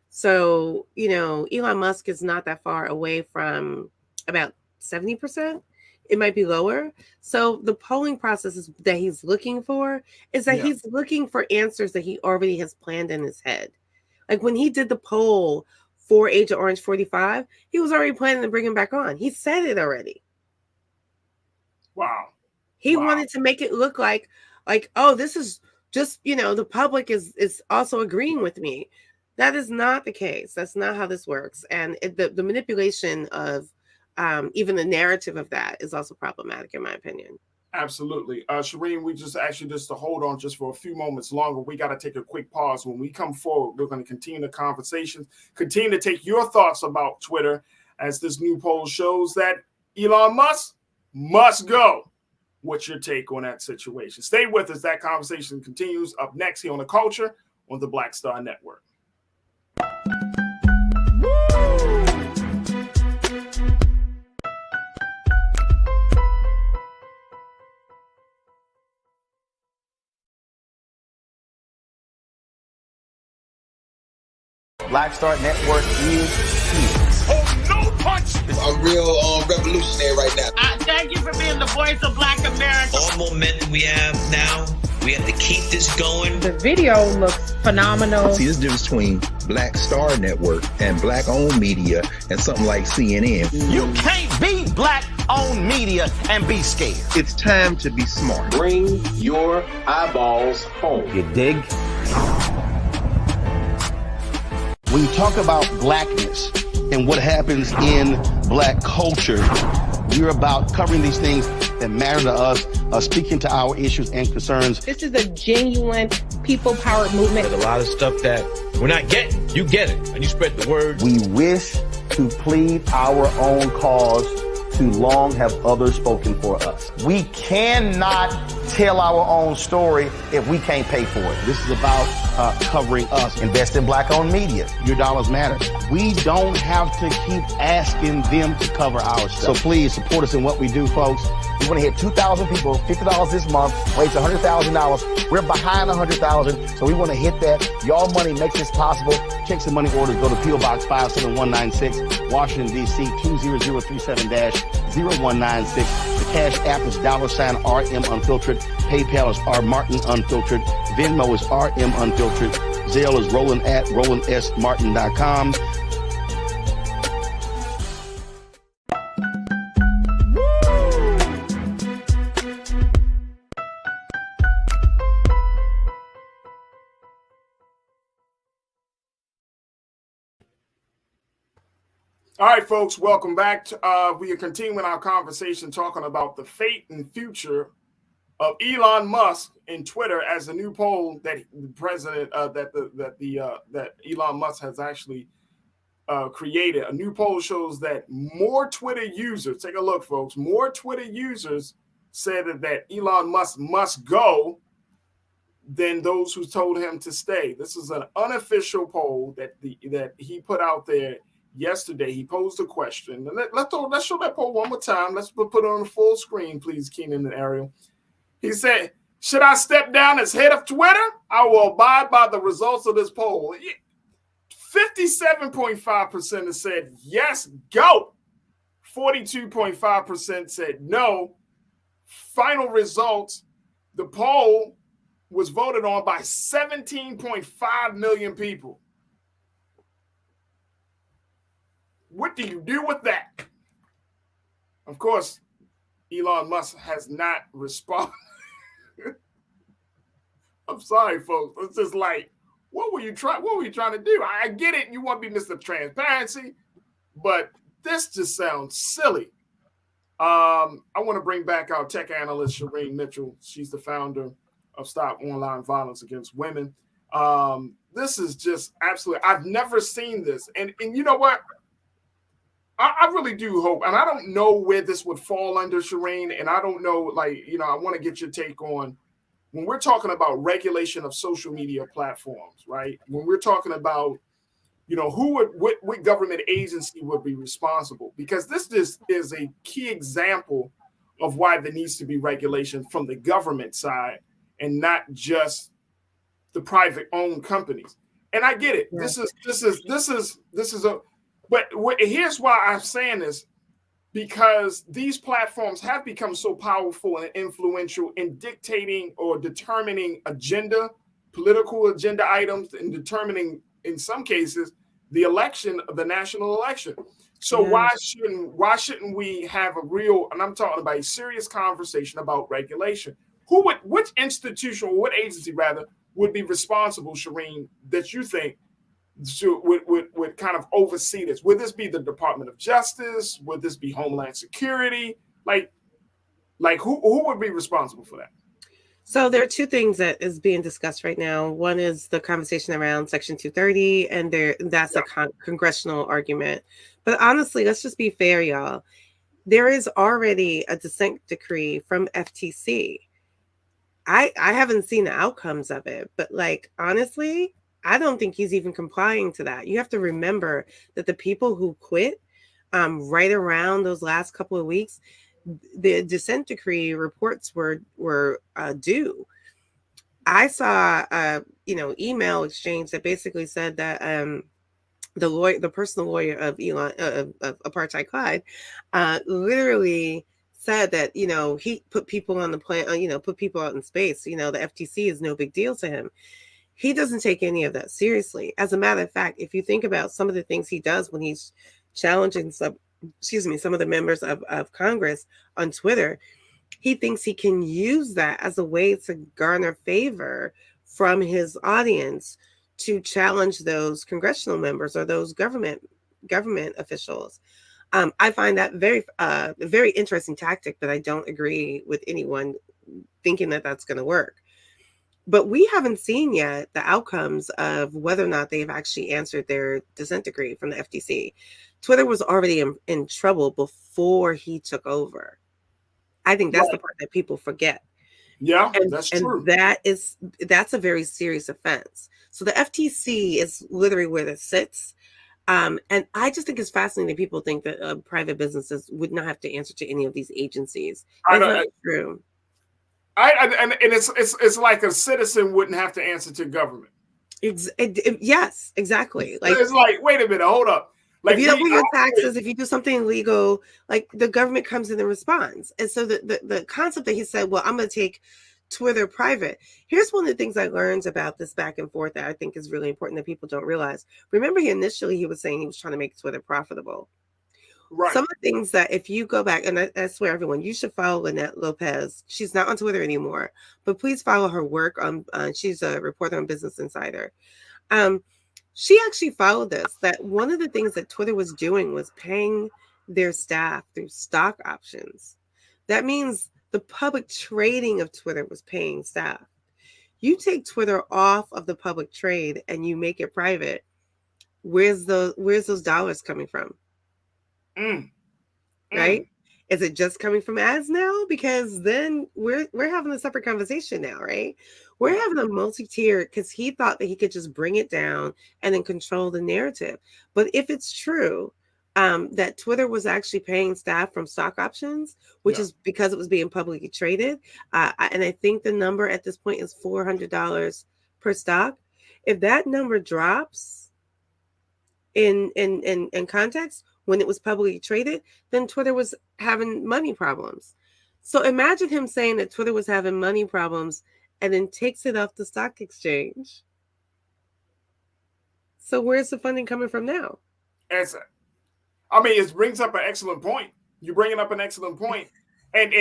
So, Elon Musk is not that far away from about 70%. It might be lower. So the polling process that he's looking for is that he's looking for answers that he already has planned in his head. Like when he did the poll for Agent Orange 45, he was already planning to bring him back on. He said it already. Wow. He wanted to make it look like, oh, this is just, the public is also agreeing with me. That is not the case. That's not how this works. And the manipulation of even the narrative of that is also problematic, in my opinion. Absolutely. Shireen, we just asked you just to hold on just for a few moments longer. We got to take a quick pause. When we come forward, we're going to continue the conversation, continue to take your thoughts about Twitter, as this new poll shows that Elon Musk must go. What's your take on that situation? Stay with us. That conversation continues up next here on The Culture on the Black Star Network. Black Star Network is here. Oh, no punch! I'm real revolutionary right now. Thank you for being the voice of Black America. All momentum we have now, we have to keep this going. The video looks phenomenal. See, this difference between Black Star Network and black-owned media and something like CNN. You can't be black-owned media and be scared. It's time to be smart. Bring your eyeballs home. You dig? When you talk about blackness and what happens in black culture, we're about covering these things that matter to us, speaking to our issues and concerns. This is a genuine people-powered movement. There's a lot of stuff that we're not getting. You get it, and you spread the word. We wish to plead our own cause. Too long have others spoken for us. We cannot tell our own story if we can't pay for it. This is about covering us. Invest in black-owned media. Your dollars matter. We don't have to keep asking them to cover our stuff. So please support us in what we do, folks. We want to hit 2,000 people, $50 this month, raise $100,000. We're behind 100,000, so we want to hit that. Your money makes this possible. Check some money orders. Go to P.O. Box 57196, Washington, D.C. 20037-0196. The Cash App is $RM Unfiltered. PayPal is R Martin Unfiltered. Venmo is RM Unfiltered. Zelle is roland@rolandsmartin.com. All right, folks, welcome back. We are continuing our conversation talking about the fate and future of Elon Musk and Twitter, as a new poll that the president that Elon Musk has actually created. A new poll shows that more Twitter users, take a look, folks, more Twitter users said that Elon Musk must go than those who told him to stay. This is an unofficial poll that he put out there yesterday. He posed a question. And let's show that poll one more time. Let's put it on the full screen, please, Keenan and Ariel. He said, should I step down as head of Twitter? I will abide by the results of this poll. 57.5% have said, yes, go. 42.5% said no. Final results, the poll was voted on by 17.5 million people. What do you do with that? Of course, Elon Musk has not responded. I'm sorry, folks. It's just like, what were you trying to do? I get it. You want to be Mr. Transparency, but this just sounds silly. I want to bring back our tech analyst, Shireen Mitchell. She's the founder of Stop Online Violence Against Women. This is just absolutely, I've never seen this. And you know what? I really do hope, and I don't know where this would fall under, Shireen, and I don't know, I want to get your take on when we're talking about regulation of social media platforms, right? When we're talking about, what government agency would be responsible? Because this is a key example of why there needs to be regulation from the government side and not just the private owned companies. And I get it. Yeah. But here's why I'm saying this, because these platforms have become so powerful and influential in dictating or determining political agenda items, and determining, in some cases, the national election. So why shouldn't we have a real, and I'm talking about a serious conversation about regulation? Which institution, or what agency rather, would be responsible, Shireen, that you think would kind of oversee this? Would this be the Department of Justice? Would this be Homeland Security? Like who would be responsible for that? So there are two things that is being discussed right now. One is the conversation around Section 230, and that's a congressional argument. But honestly, let's just be fair, y'all. There is already a dissent decree from FTC. I haven't seen the outcomes of it, but honestly, I don't think he's even complying to that. You have to remember that the people who quit right around those last couple of weeks, the dissent decree reports were due. I saw email exchange that basically said that the personal lawyer of Elon of Apartheid Clyde literally said that he put people on the plane, put people out in space. The FTC is no big deal to him. He doesn't take any of that seriously. As a matter of fact, if you think about some of the things he does when he's challenging some of the members of Congress on Twitter, he thinks he can use that as a way to garner favor from his audience to challenge those congressional members or those government officials. I find that very interesting tactic, but I don't agree with anyone thinking that that's going to work. But we haven't seen yet the outcomes of whether or not they've actually answered their dissent decree from the FTC. Twitter was already in trouble before he took over. I think that's the part that people forget. Yeah, that's true. That's a very serious offense. So the FTC is literally where it sits. And I just think it's fascinating that people think that private businesses would not have to answer to any of these agencies. That's not true. And it's like a citizen wouldn't have to answer to government. Yes, exactly. It's like, wait a minute, hold up. If you don't pay your taxes, if you do something illegal, the government comes in and responds. And so the concept that he said, well, I'm going to take Twitter private. Here's one of the things I learned about this back and forth that I think is really important that people don't realize. Remember, he was saying he was trying to make Twitter profitable. Right. Some of the things that if you go back, and I swear, everyone, you should follow Lynette Lopez. She's not on Twitter anymore, but please follow her work. She's a reporter on Business Insider. She actually followed this, that one of the things that Twitter was doing was paying their staff through stock options. That means the public trading of Twitter was paying staff. You take Twitter off of the public trade and you make it private. Where's those dollars coming from? Right? Is it just coming from ads now? Because then we're having a separate conversation now, right? We're having a multi-tier, because he thought that he could just bring it down and then control the narrative. But if it's true that Twitter was actually paying staff from stock options, which is because it was being publicly traded, and I think the number at this point is $400 per stock. If that number drops in context, when it was publicly traded, then Twitter was having money problems. So imagine him saying that Twitter was having money problems and then takes it off the stock exchange. So where's the funding coming from now? It brings up an excellent point. You're bringing up an excellent point. And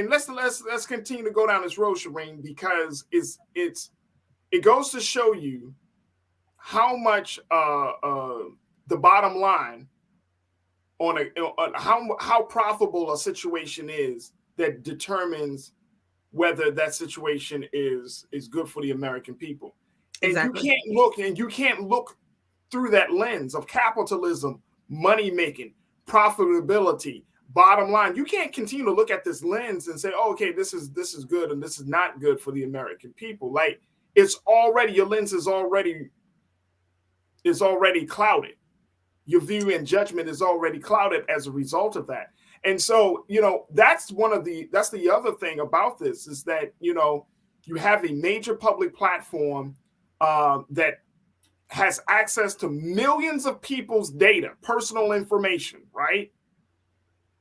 let's continue to go down this road, Shireen, because it goes to show you how much the bottom line on how profitable a situation is that determines whether that situation is good for the American people. And you can't look through that lens of capitalism, money making, profitability, bottom line. You can't continue to look at this lens and say, oh, okay, this is good and this is not good for the American people. Like, your lens is already clouded. Your view and judgment is already clouded as a result of that. And so, that's the other thing about this is that, you have a major public platform that has access to millions of people's data, personal information, right?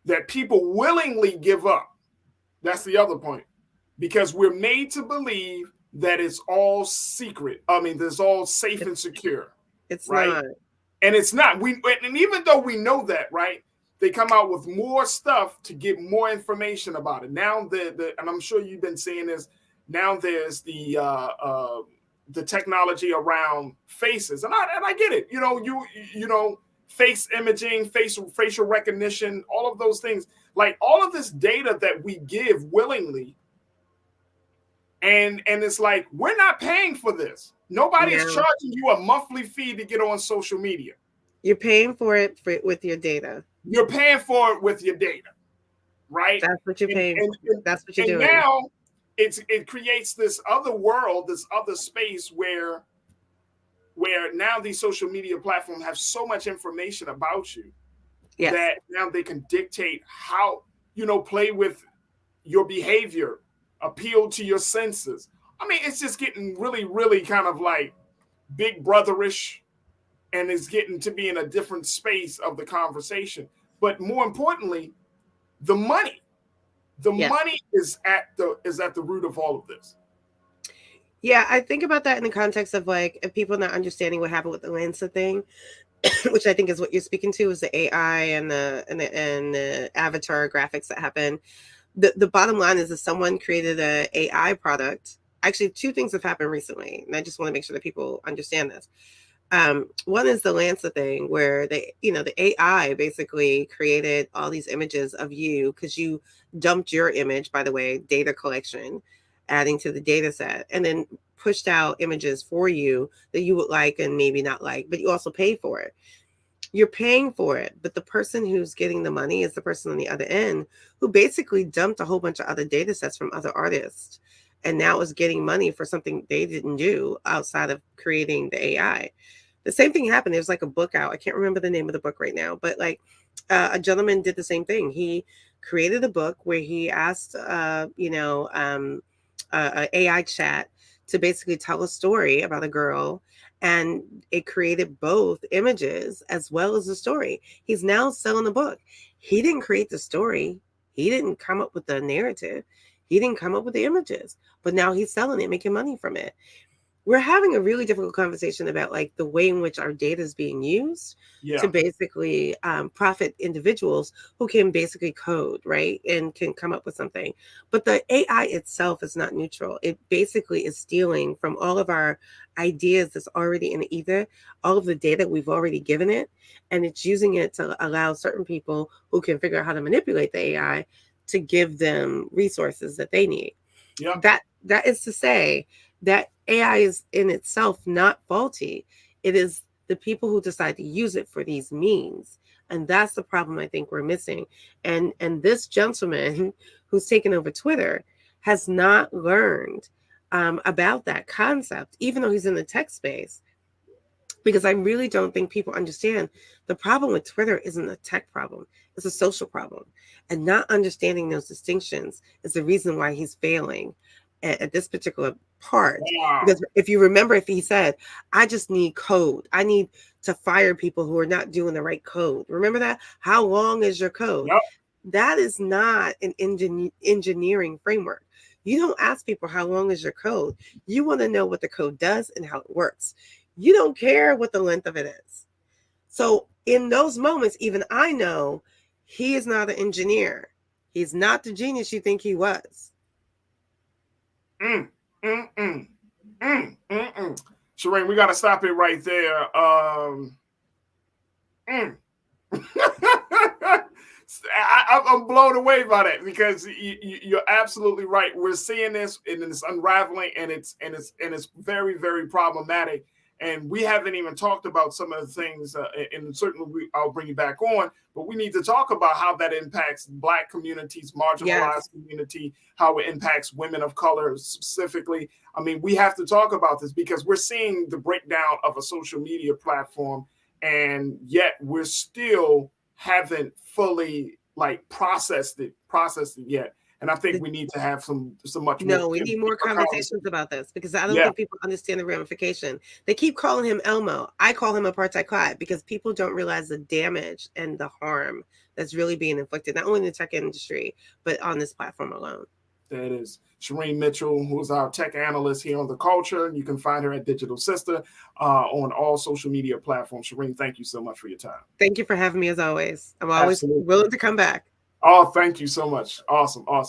That people willingly give up. That's the other point, because we're made to believe that it's all secret. It's all safe and secure. It's right? not. And it's not. And even though we know that, right? They come out with more stuff to get more information about it. Now, and I'm sure you've been seeing this. Now there's the technology around faces, and I get it. Face imaging, facial recognition, all of those things. Like all of this data that we give willingly, and it's like we're not paying for this. Nobody is charging you a monthly fee to get on social media. You're paying for it with your data. You're paying for it with your data, right? That's what you're paying for. That's what you're doing. And now it creates this other world, this other space where now these social media platforms have so much information about you that now they can dictate how, play with your behavior, appeal to your senses. It's just getting really, really kind of like big brotherish, and it's getting to be in a different space of the conversation. But more importantly, the money. The money is at the root of all of this. Yeah, I think about that in the context of like people not understanding what happened with the Lancer thing, which I think is what you're speaking to, is the AI and the avatar graphics that happen. The bottom line is that someone created an AI product. Actually, two things have happened recently, and I just want to make sure that people understand this. One is the Lancer thing, where the AI basically created all these images of you because you dumped your image, by the way, data collection, adding to the data set, and then pushed out images for you that you would like and maybe not like, but you also pay for it. You're paying for it, but the person who's getting the money is the person on the other end who basically dumped a whole bunch of other data sets from other artists and now is getting money for something they didn't do outside of creating the AI. The same thing happened. There's like a book out. I can't remember the name of the book right now, but like a gentleman did the same thing. He created a book where he asked, an AI chat to basically tell a story about a girl, and it created both images as well as the story. He's now selling the book. He didn't create the story. He didn't come up with the narrative. He didn't come up with the images, but now he's selling it, making money from it. we're having a really difficult conversation about like the way in which our data is being used to basically profit individuals who can basically code, right? And can come up with something. But the AI itself is not neutral. It basically is stealing from all of our ideas that's already in the ether, all of the data we've already given it, and it's using it to allow certain people who can figure out how to manipulate the AI to give them resources that they need. That is to say that AI is in itself not faulty. It is the people who decide to use it for these means. And that's the problem I think we're missing. And this gentleman who's taken over Twitter has not learned about that concept, even though he's in the tech space. Because I really don't think people understand the problem with Twitter isn't a tech problem. It's a social problem. And not understanding those distinctions is the reason why he's failing at this particular part. Because if you remember, if he said, I just need code, I need to fire people who are not doing the right code. Remember that? How long is your code? That is not an engineering framework. You don't ask people how long is your code. You want to know what the code does and how it works. You don't care what the length of it is. So in those moments, even I know he is not an engineer. He's not the genius you think he was. Shireen, we got to stop it right there. I'm blown away by that because you're absolutely right. We're seeing this and it's unraveling and it's very, very problematic. And we haven't even talked about some of the things, and certainly I'll bring you back on, but we need to talk about how that impacts Black communities, marginalized community, how it impacts women of color specifically. I mean, we have to talk about this because we're seeing the breakdown of a social media platform, and yet we're still haven't fully processed it yet. And I think we need to have some much more. No, we need more conversations about this because I don't think people understand the ramification. They keep calling him Elmo. I call him apartheid Clyde because people don't realize the damage and the harm that's really being inflicted, not only in the tech industry, but on this platform alone. That is Shireen Mitchell, who's our tech analyst here on The Culture. You can find her at Digital Sister on all social media platforms. Shireen, thank you so much for your time. Thank you for having me as always. I'm always willing to come back. Oh, thank you so much. Awesome. All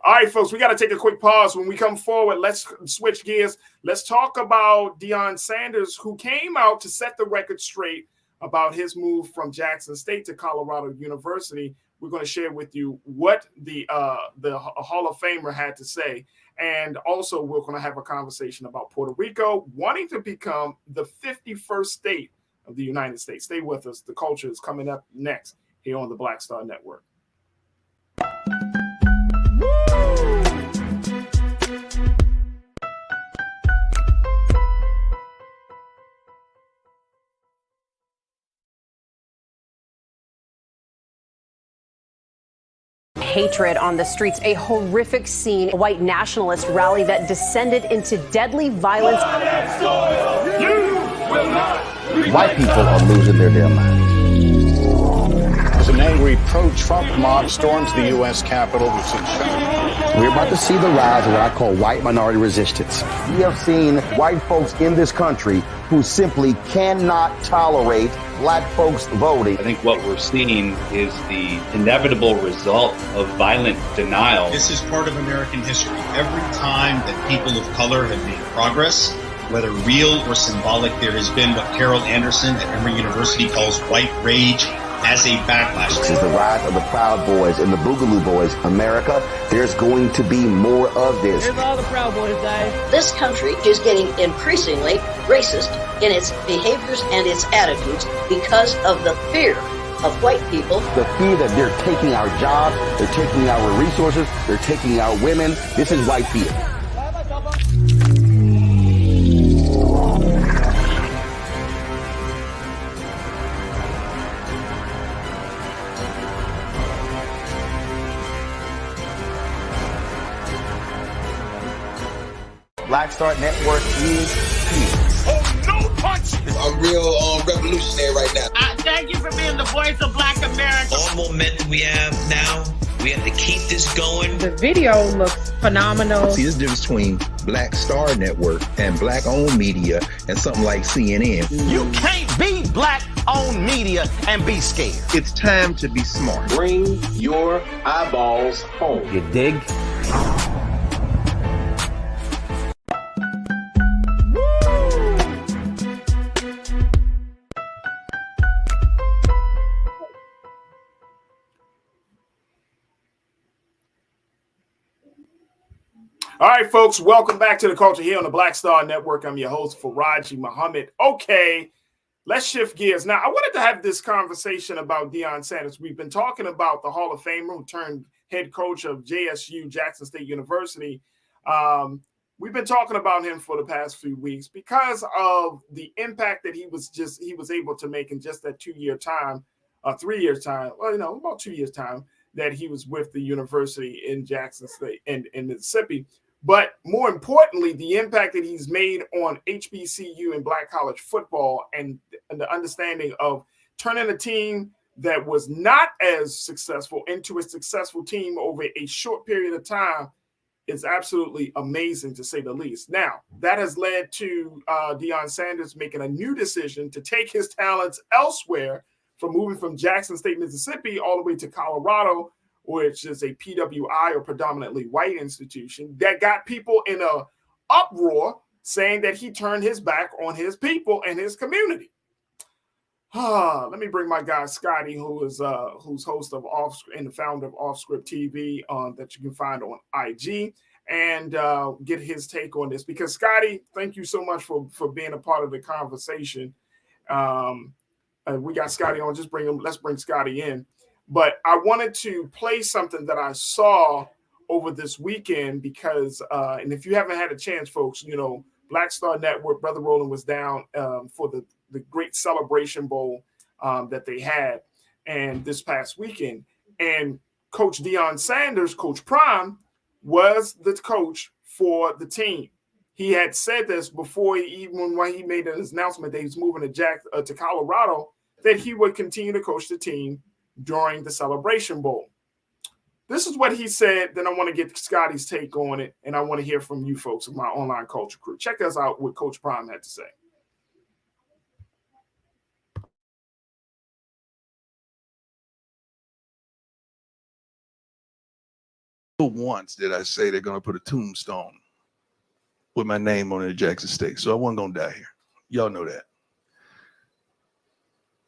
right, folks, we got to take a quick pause. When we come forward, let's switch gears. Let's talk about Deion Sanders, who came out to set the record straight about his move from Jackson State to Colorado University. We're going to share with you what the Hall of Famer had to say. And also, we're going to have a conversation about Puerto Rico wanting to become the 51st state of the United States. Stay with us. The Culture is coming up next here on the Black Star Network. Hatred on the streets, a horrific scene, a white nationalist rally that descended into deadly violence. White people are losing their damn minds. As an angry pro-Trump mob storms the U.S. Capitol, we're about to see the rise of what I call white minority resistance. We have seen white folks in this country who simply cannot tolerate Black folks voting. I think what we're seeing is the inevitable result of violent denial. This is part of American history. Every time that people of color have made progress, whether real or symbolic, there has been what Carol Anderson at Emory University calls white rage as a backlash. This is the rise of the Proud Boys and the Boogaloo Boys. America, there's going to be more of this. Here's all the Proud Boys, guys. This country is getting increasingly racist in its behaviors and its attitudes because of the fear of white people. The fear that they're taking our jobs, they're taking our resources, they're taking our women. This is white fear. Black Star Network is here. Oh, no punch! I'm real revolutionary right now. Thank you for being the voice of Black America. All momentum we have now, we have to keep this going. The video looks phenomenal. See, this difference between Black Star Network and black-owned media and something like CNN. You can't be black-owned media and be scared. It's time to be smart. Bring your eyeballs home. You dig? All right, folks, welcome back to the Culture here on the Black Star Network. I'm your host, Faraji Muhammad. Okay, let's shift gears. Now, I wanted to have this conversation about Deion Sanders. We've been talking about the Hall of Famer who turned head coach of JSU, Jackson State University. We've been talking about him for the past few weeks because of the impact that he was able to make in just that 2 year time, 3 years time, well, about 2 years time that he was with the university in Jackson State in Mississippi. But more importantly, the impact that he's made on HBCU and black college football and the understanding of turning a team that was not as successful into a successful team over a short period of time is absolutely amazing, to say the least. Now, that has led to Deion Sanders making a new decision to take his talents elsewhere, from moving from Jackson State, Mississippi, all the way to Colorado, which is a PWI or predominantly white institution, that got people in a uproar saying that he turned his back on his people and his community. Let me bring my guy Scotty, who's host of and the founder of Offscript TV that you can find on IG, and get his take on this. Because Scotty, thank you so much for being a part of the conversation. We got Scotty on. Let's bring Scotty in. But I wanted to play something that I saw over this weekend because, and if you haven't had a chance, folks, Black Star Network, Brother Roland was down for the great Celebration Bowl that they had and this past weekend. And Coach Deion Sanders, Coach Prime, was the coach for the team. He had said this before when he made his announcement that he was moving to Colorado, that he would continue to coach the team during the Celebration Bowl. This is what he said. Then I want to get Scotty's take on it, and I want to hear from you folks of my online culture crew. Check us out what Coach Prime had to say. Once did I say they're going to put a tombstone with my name on it at Jackson State, so I wasn't going to die here. Y'all know that.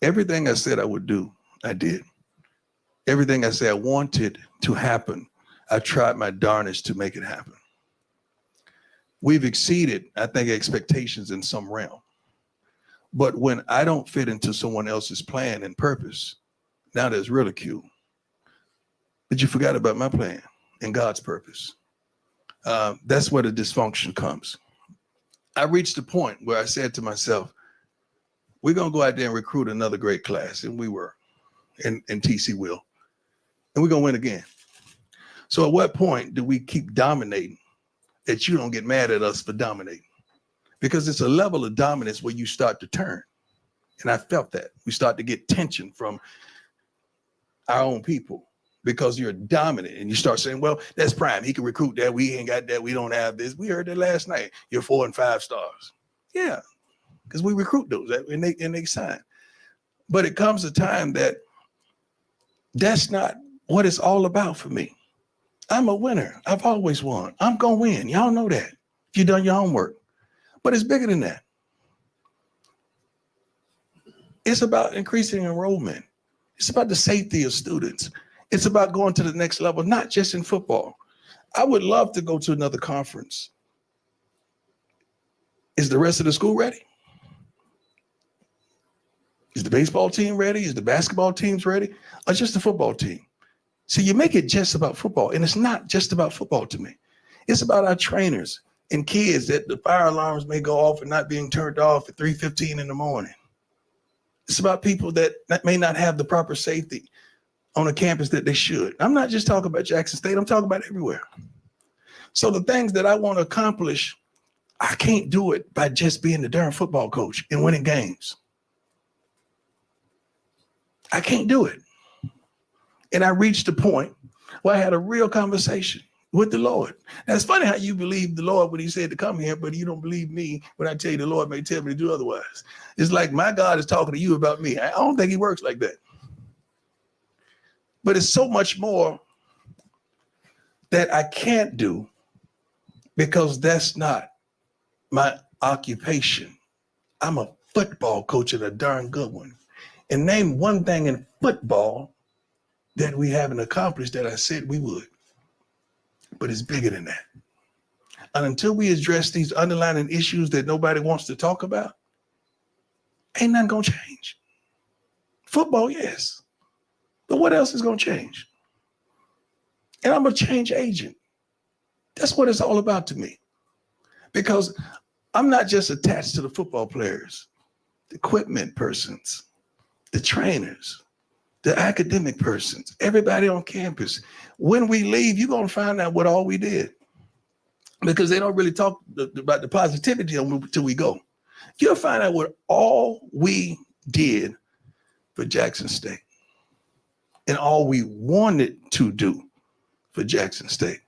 Everything I said I would do, I did. Everything I said I wanted to happen, I tried my darnest to make it happen. We've exceeded, I think, expectations in some realm. But when I don't fit into someone else's plan and purpose, now there's ridicule. But you forgot about my plan and God's purpose. That's where the dysfunction comes. I reached a point where I said to myself, we're going to go out there and recruit another great class. And we were, and TC will. And we're going to win again. So at what point do we keep dominating that you don't get mad at us for dominating? Because it's a level of dominance where you start to turn. And I felt that. We start to get tension from our own people because you're dominant. And you start saying, well, that's Prime. He can recruit that. We ain't got that. We don't have this. We heard that last night. You're 4 and 5 stars. Yeah, because we recruit those and they sign. But it comes a time that's not what it's all about for me. I'm a winner. I've always won. I'm going to win. Y'all know that if you've done your homework. But it's bigger than that. It's about increasing enrollment. It's about the safety of students. It's about going to the next level, not just in football. I would love to go to another conference. Is the rest of the school ready? Is the baseball team ready? Is the basketball teams ready? Or just the football team? So you make it just about football, and it's not just about football to me. It's about our trainers and kids that the fire alarms may go off and not being turned off at 3:15 in the morning. It's about people that may not have the proper safety on a campus that they should. I'm not just talking about Jackson State. I'm talking about everywhere. So the things that I want to accomplish, I can't do it by just being the darn football coach and winning games. I can't do it. And I reached a point where I had a real conversation with the Lord. Now, it's funny how you believe the Lord when he said to come here, but you don't believe me when I tell you the Lord may tell me to do otherwise. It's like my God is talking to you about me. I don't think he works like that. But it's so much more that I can't do because that's not my occupation. I'm a football coach and a darn good one. And name one thing in football that we haven't accomplished that I said we would. But it's bigger than that. And until we address these underlying issues that nobody wants to talk about, ain't nothing gonna change. Football, yes. But what else is gonna change? And I'm a change agent. That's what it's all about to me. Because I'm not just attached to the football players, the equipment persons, the trainers, the academic persons, everybody on campus. When we leave, you're gonna find out what all we did. Because they don't really talk about the positivity until we go. You'll find out what all we did for Jackson State and all we wanted to do for Jackson State.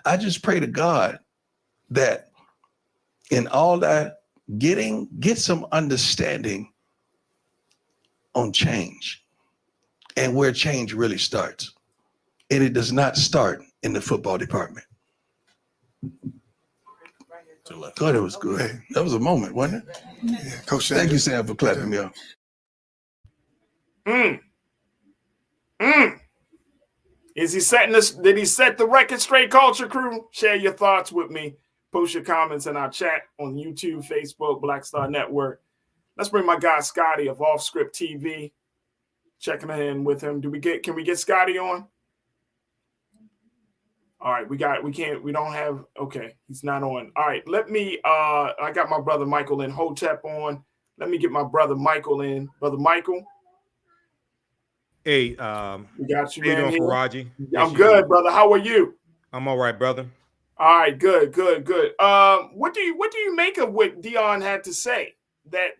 I just pray to God that in all that, get some understanding on change and where change really starts. And it does not start in the football department. God, it was good. That was a moment, wasn't it? Yeah, Coach Sanders. Thank you, Sam, for clapping me up. Is he setting this? Did he set the record straight, Culture Crew? Share your thoughts with me. Post your comments in our chat on YouTube, Facebook, Black Star Network. Let's bring my guy Scotty of Off Script TV. Checking in with him. Can we get Scotty on? All right, we don't have, okay, he's not on. All right, let me, I got my brother Michael in Hotep on. Let me get my brother Michael in. Brother Michael. Hey, we got you, man. Here. Faraji? I'm good, brother. How are you? I'm all right, brother. All right, good. What do you make of what Deion had to say? That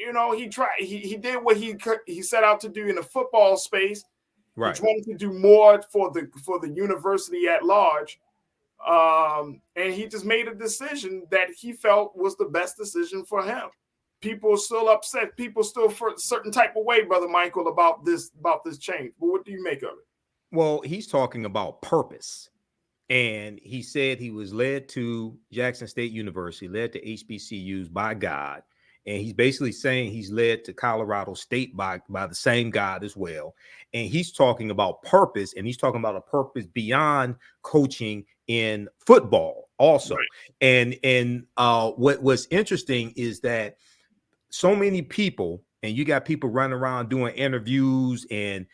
you know, he did what he set out to do in the football space. Right. He wanted to do more for the university at large. And he just made a decision that he felt was the best decision for him. People are still upset. People still for a certain type of way, Brother Michael, about this change. But what do you make of it? Well, he's talking about purpose. And he said he was led to Jackson State University, led to HBCUs by God. And he's basically saying he's led to Colorado State by the same God as well. And he's talking about purpose, and he's talking about a purpose beyond coaching in football also. Right. And what's interesting is that so many people, and you got people running around doing interviews and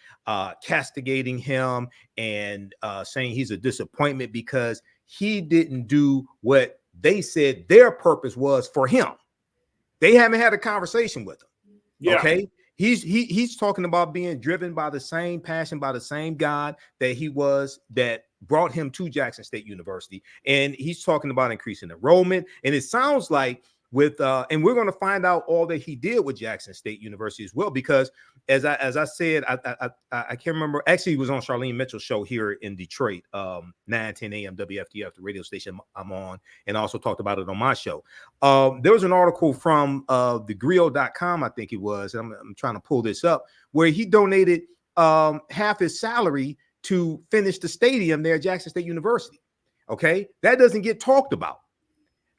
castigating him and saying he's a disappointment because he didn't do what they said their purpose was for him. They haven't had a conversation with him. Yeah. Okay. He's talking about being driven by the same passion, by the same God that brought him to Jackson State University. And he's talking about increasing enrollment. And it sounds like and we're going to find out all that he did with Jackson State University as well, because as I said, I can't remember. Actually, he was on Charlene Mitchell's show here in Detroit, 9:10 a.m. WFDF, the radio station I'm on, and also talked about it on my show. There was an article from thegrio.com, I think it was. I'm trying to pull this up, where he donated half his salary to finish the stadium there at Jackson State University. Okay, that doesn't get talked about.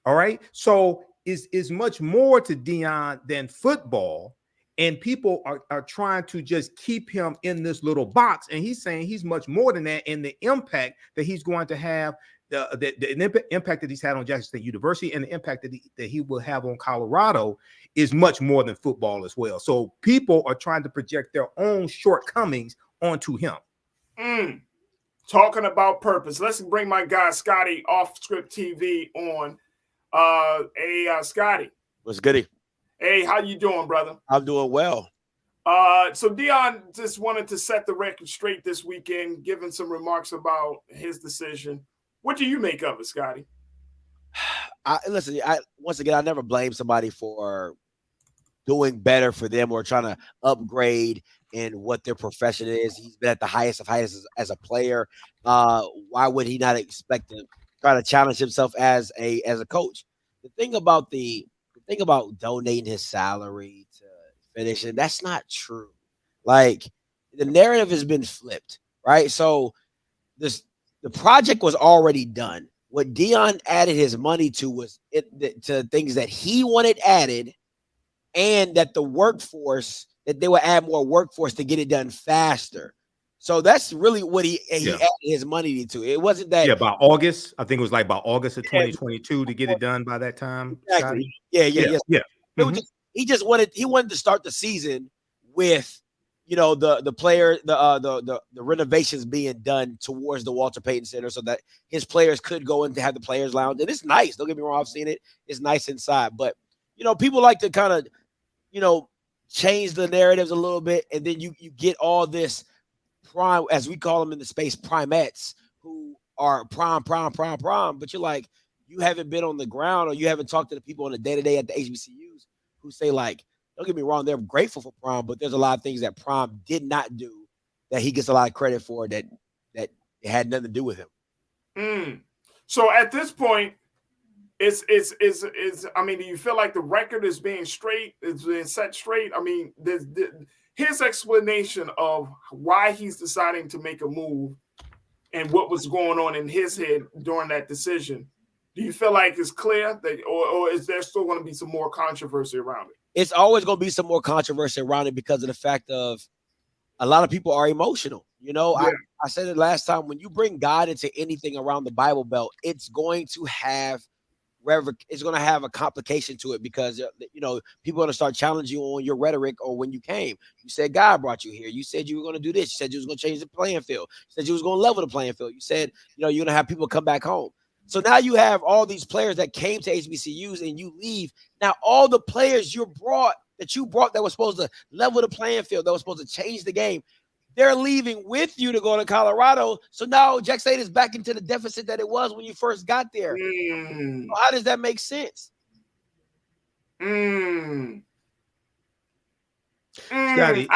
All right, so is much more to Deion than football, and people are trying to just keep him in this little box, and he's saying he's much more than that, and the impact that he's going to have, the impact that he's had on Jackson State University and the impact that he will have on Colorado is much more than football as well. So people are trying to project their own shortcomings onto him. Talking about purpose, let's bring my guy Scotty Off Script TV on. Hey, Scotty. What's goody? Hey, how you doing, brother? I'm doing well. So Deion just wanted to set the record straight this weekend, giving some remarks about his decision. What do you make of it, Scotty? Listen, once again, I never blame somebody for doing better for them or trying to upgrade in what their profession is. He's been at the highest of heights as a player. Why would he not expect to try to challenge himself as a coach? The thing about donating his salary to finish, and that's not true. Like, the narrative has been flipped, right? So the project was already done. What Dion added his money to was to things that he wanted added, and that the workforce, that they would add more workforce to get it done faster. So that's really what he added his money to. It wasn't that by August. I think it was like by August of 2022 to get it done by that time. Exactly. Scotty? Yeah. Mm-hmm. He wanted to start the season with, the player, the renovations being done towards the Walter Payton Center so that his players could go in to have the players lounge. And it's nice. Don't get me wrong. I've seen it. It's nice inside. But, people like to kind of, change the narratives a little bit. And then you get all this prime, as we call them in the space, primettes who are prime. But you're like, you haven't been on the ground, or you haven't talked to the people on the day-to-day at the HBCUs who say, like, don't get me wrong, they're grateful for Prime, but there's a lot of things that Prime did not do that he gets a lot of credit for that it had nothing to do with him. So at this point, I mean, do you feel like the record is being set straight? I mean, his explanation of why he's deciding to make a move and what was going on in his head during that decision, do you feel like it's clear that, or is there still going to be some more controversy around it? It's always going to be some more controversy around it because of the fact of a lot of people are emotional. I said it last time, when you bring God into anything around the Bible Belt, it's going to have a complication to it because, people are going to start challenging you on your rhetoric or when you came. You said God brought you here. You said you were going to do this. You said you was going to change the playing field. You said you was going to level the playing field. You said, you're going to have people come back home. So now you have all these players that came to HBCUs and you leave. Now all the players you brought that were supposed to level the playing field, that was supposed to change the game, they're leaving with you to go to Colorado. So now Jack State is back into the deficit that it was when you first got there. So how does that make sense? Scotty.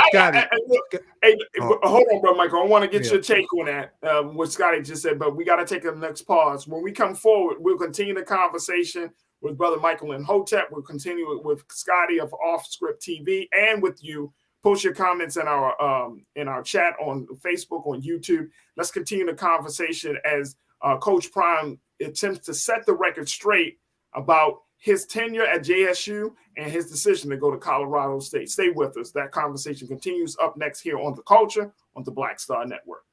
Hey, hold on, bro, Michael. I want to get your take on that, what Scotty just said, but we got to take a next pause. When we come forward, we'll continue the conversation with Brother Michael and Hotep. We'll continue with Scotty of Off Script TV and with you. Post your comments in our chat on Facebook, on YouTube. Let's continue the conversation as Coach Prime attempts to set the record straight about his tenure at JSU and his decision to go to Colorado State. Stay with us. That conversation continues up next here on The Culture on the Black Star Network.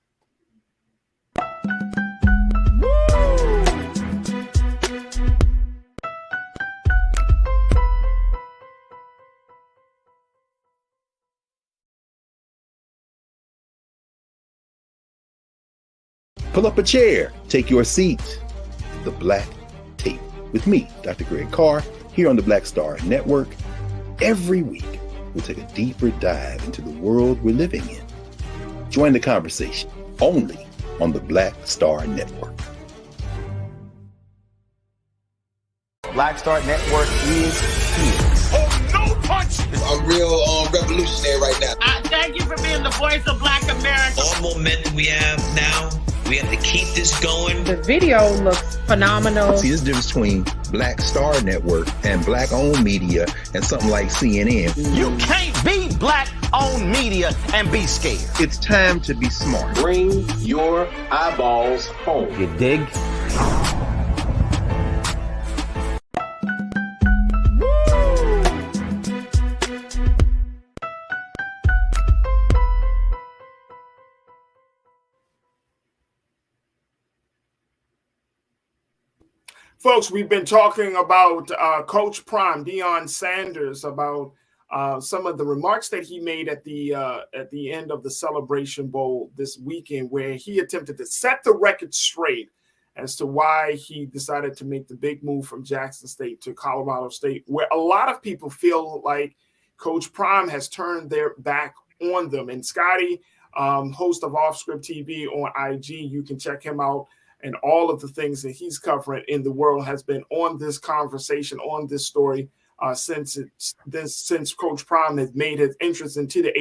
Pull up a chair, take your seat. The Black Tape with me, Dr. Greg Carr, here on the Black Star Network. Every week, we'll take a deeper dive into the world we're living in. Join the conversation only on the Black Star Network. Black Star Network is here. Oh, no punch! I'm real revolutionary right now. Thank you for being the voice of Black America. All momentum we have now, we have to keep this going. The video looks phenomenal. See, there's a difference between Black Star Network and black-owned media and something like CNN. You can't be black-owned media and be scared. It's time to be smart. Bring your eyeballs home. You dig? Folks, we've been talking about Coach Prime, Deion Sanders, about some of the remarks that he made at the end of the Celebration Bowl this weekend, where he attempted to set the record straight as to why he decided to make the big move from Jackson State to Colorado State, where a lot of people feel like Coach Prime has turned their back on them. And Scotty, host of Off Script TV on IG, you can check him out. And all of the things that he's covering in the world has been on this conversation, on this story since Coach Prime has made his entrance into the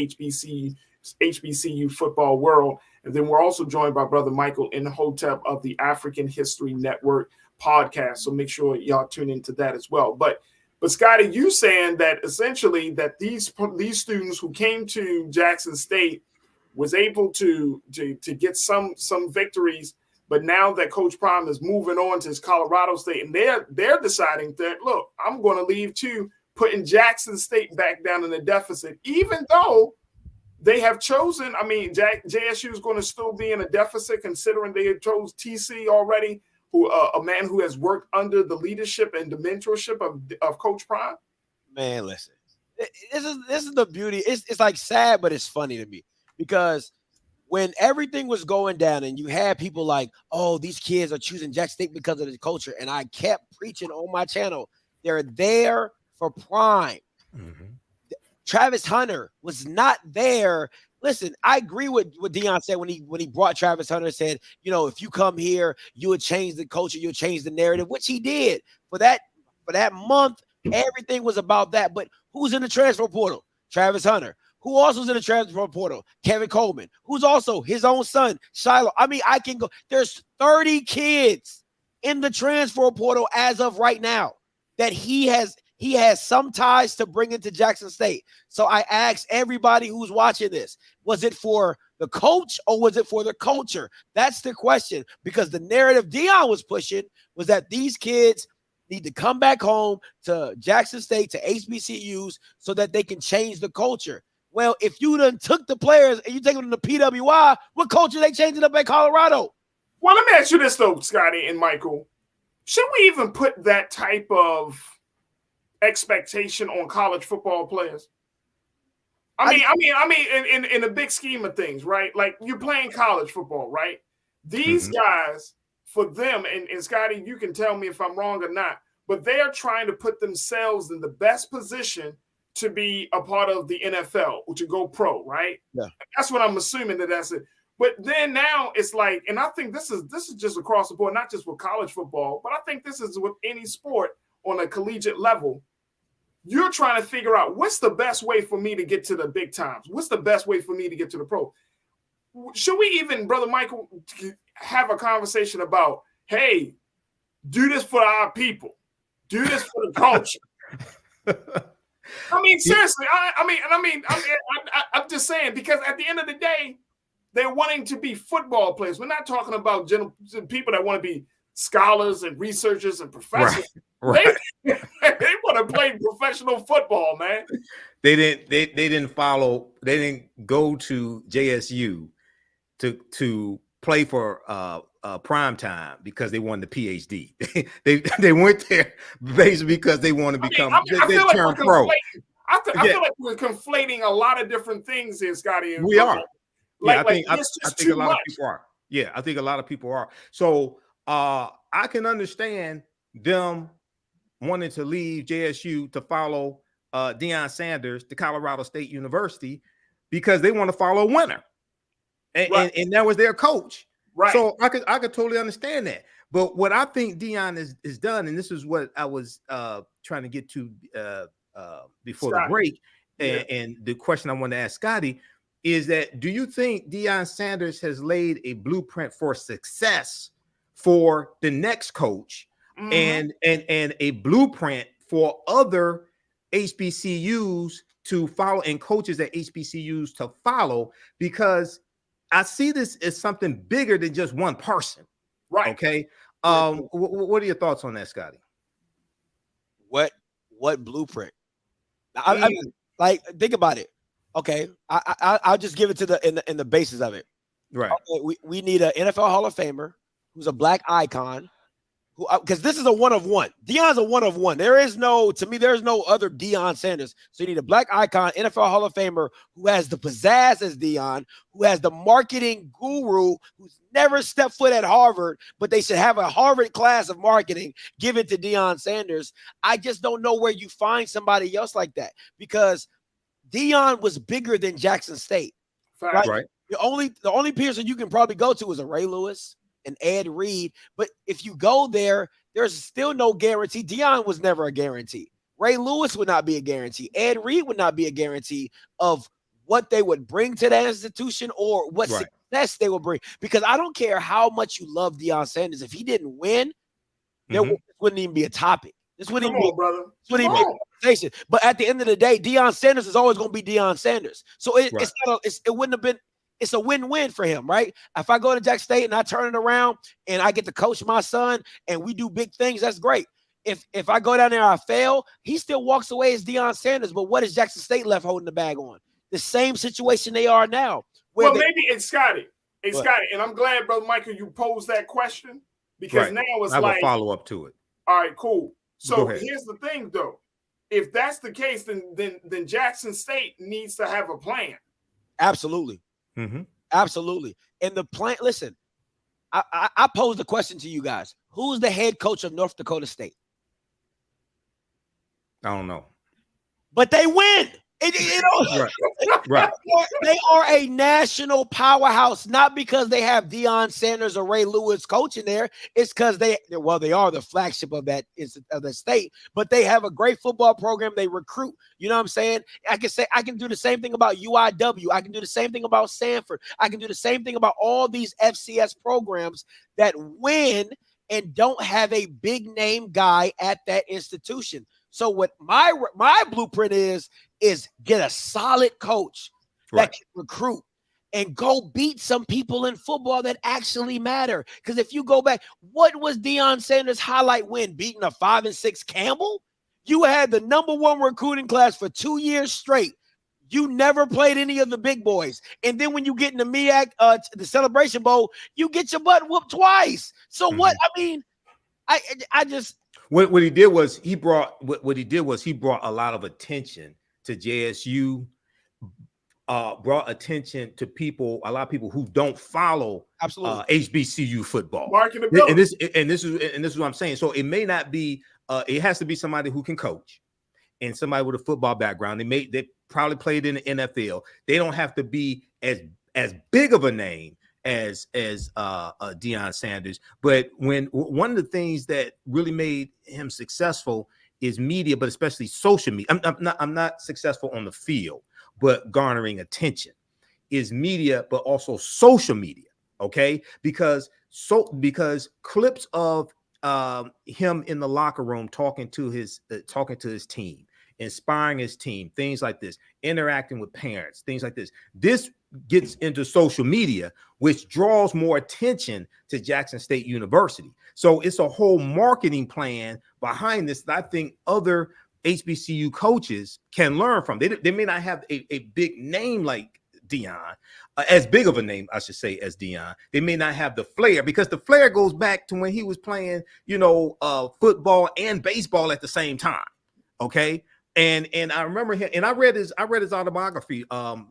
HBCU football world. And then we're also joined by Brother Michael Imhotep of the African History Network podcast. So make sure y'all tune into that as well. But Scotty, you saying that essentially that these students who came to Jackson State was able to get some victories, but now that Coach Prime is moving on to his Colorado State, and they're deciding that, look, I'm going to leave too, putting Jackson State back down in the deficit, even though they have chosen. I mean, JSU is going to still be in a deficit considering they had chose TC already, who a man who has worked under the leadership and the mentorship of Coach Prime. Man, listen, this is the beauty. It's like sad, but it's funny to me because when everything was going down and you had people like, oh, these kids are choosing Jackson State because of the culture, and I kept preaching on my channel, they're there for Prime. Mm-hmm. Travis Hunter was not there. Listen, I agree with what Deion said when he brought Travis Hunter and said, you know, if you come here, you would change the culture, you'll change the narrative, which he did. For that month, everything was about that. But who's in the transfer portal? Travis Hunter. Who also is in the transfer portal? Kevin Coleman, who's also his own son, Shiloh. I mean, I can go. There's 30 kids in the transfer portal as of right now that he has some ties to bring into Jackson State. So I asked everybody who's watching this, was it for the coach or was it for the culture? That's the question, because the narrative Deion was pushing was that these kids need to come back home to Jackson State, to HBCUs, so that they can change the culture. Well, if you done took the players and you take them to the PWI, what culture they changing up at Colorado? Well, let me ask you this though, Scotty and Michael. Should we even put that type of expectation on college football players? I mean, in the big scheme of things, right? Like, you're playing college football, right? These guys, for them, and Scotty, you can tell me if I'm wrong or not, but they are trying to put themselves in the best position to be a part of the NFL or to go pro, right? Yeah. That's what I'm assuming that's it. But then now it's like, and I think this is just across the board, not just with college football, but I think this is with any sport on a collegiate level. You're trying to figure out what's the best way for me to get to the big times? What's the best way for me to get to the pro? Should we even, Brother Michael, have a conversation about, hey, do this for our people. Do this for the culture. I mean, seriously, I'm just saying, because at the end of the day, they're wanting to be football players. We're not talking about people that want to be scholars and researchers and professors. Right. They want to play professional football, man. They didn't go to JSU to play for prime time because they wanted the PhD. they went there basically because they want to become pro. I feel like we're conflating a lot of different things here, Scotty. We are. I think a lot much. of people are. Yeah, I think a lot of people are. So I can understand them wanting to leave JSU to follow Deion Sanders to Colorado State University because they want to follow a winner. And that was their coach. Right. So I could totally understand that. But what I think Deion is done, and this is what I was trying to get to before Scotty. The break, and the question I want to ask Scotty is that, do you think Deion Sanders has laid a blueprint for success for the next coach and a blueprint for other HBCUs to follow and coaches at HBCUs to follow? Because I see this as something bigger than just one person. Right. Okay. What are your thoughts on that, Scotty? What blueprint? I mean, like, think about it. Okay, I'll just give it to in the basis of it. Right. Okay, we need an NFL Hall of Famer who's a black icon, who, because this is a one of one. Deion's a one of one. There's no other Deion Sanders. So you need a black icon, NFL Hall of Famer who has the pizzazz as Deion, who has the marketing guru, who's never stepped foot at Harvard, but they should have a Harvard class of marketing given to Deion Sanders. I just don't know where you find somebody else like that, because Deion was bigger than Jackson State. Right. The only person you can probably go to is a Ray Lewis, an Ed Reed. But if you go there, there's still no guarantee. Deion was never a guarantee. Ray Lewis would not be a guarantee. Ed Reed would not be a guarantee of what they would bring to that institution or what success they will bring. Because I don't care how much you love Deion Sanders. If he didn't win, there wouldn't even be a topic. This wouldn't even be a conversation. But at the end of the day, Deion Sanders is always going to be Deion Sanders. So it wouldn't have been. It's a win-win for him, right? If I go to Jackson State and I turn it around and I get to coach my son and we do big things, that's great. If I go down there and I fail, he still walks away as Deion Sanders. But what is Jackson State left holding the bag on? The same situation they are now. Well, maybe it's Scotty. It's Scotty. And I'm glad, Brother Michael, you posed that question because now it's like I have a follow-up to it. All right, cool. So here's the thing, though. If that's the case, then Jackson State needs to have a plan. Absolutely. Absolutely. And the plan, listen, I posed the question to you guys. Who's the head coach of North Dakota State? I don't know. But they win. Right. They are a national powerhouse, not because they have Deion Sanders or Ray Lewis coaching there. It's because they are the flagship of that state, but they have a great football program. They recruit. You know what I'm saying? I can do the same thing about UIW. I can do the same thing about Sanford. I can do the same thing about all these FCS programs that win and don't have a big name guy at that institution. So what my blueprint is get a solid coach that can recruit and go beat some people in football that actually matter. Because if you go back, what was Deion Sanders' highlight win? Beating a 5-6 Campbell? You had the #1 recruiting class for 2 years straight. You never played any of the big boys. And then when you get in the MEAC, the Celebration Bowl, you get your butt whooped twice. So what? I mean, I just... What he did was he brought a lot of attention to JSU, brought attention to a lot of people who don't follow HBCU football. And this is what I'm saying. So it may not be. It has to be somebody who can coach and somebody with a football background. They probably played in the NFL. They don't have to be as big of a name as Deion Sanders. But when one of the things that really made him successful is media, but especially social media. I'm not successful on the field, but garnering attention is media, but also social media. Okay, because clips of him in the locker room talking to his team, inspiring his team, things like this, interacting with parents, things like this. This gets into social media, which draws more attention to Jackson State University. So it's a whole marketing plan behind this that I think other HBCU coaches can learn from. They may not have a big name like Deion, as big of a name, I should say, as Deion. They may not have the flair, because the flair goes back to when he was playing, football and baseball at the same time. Okay. And I remember him, and I read his autobiography, How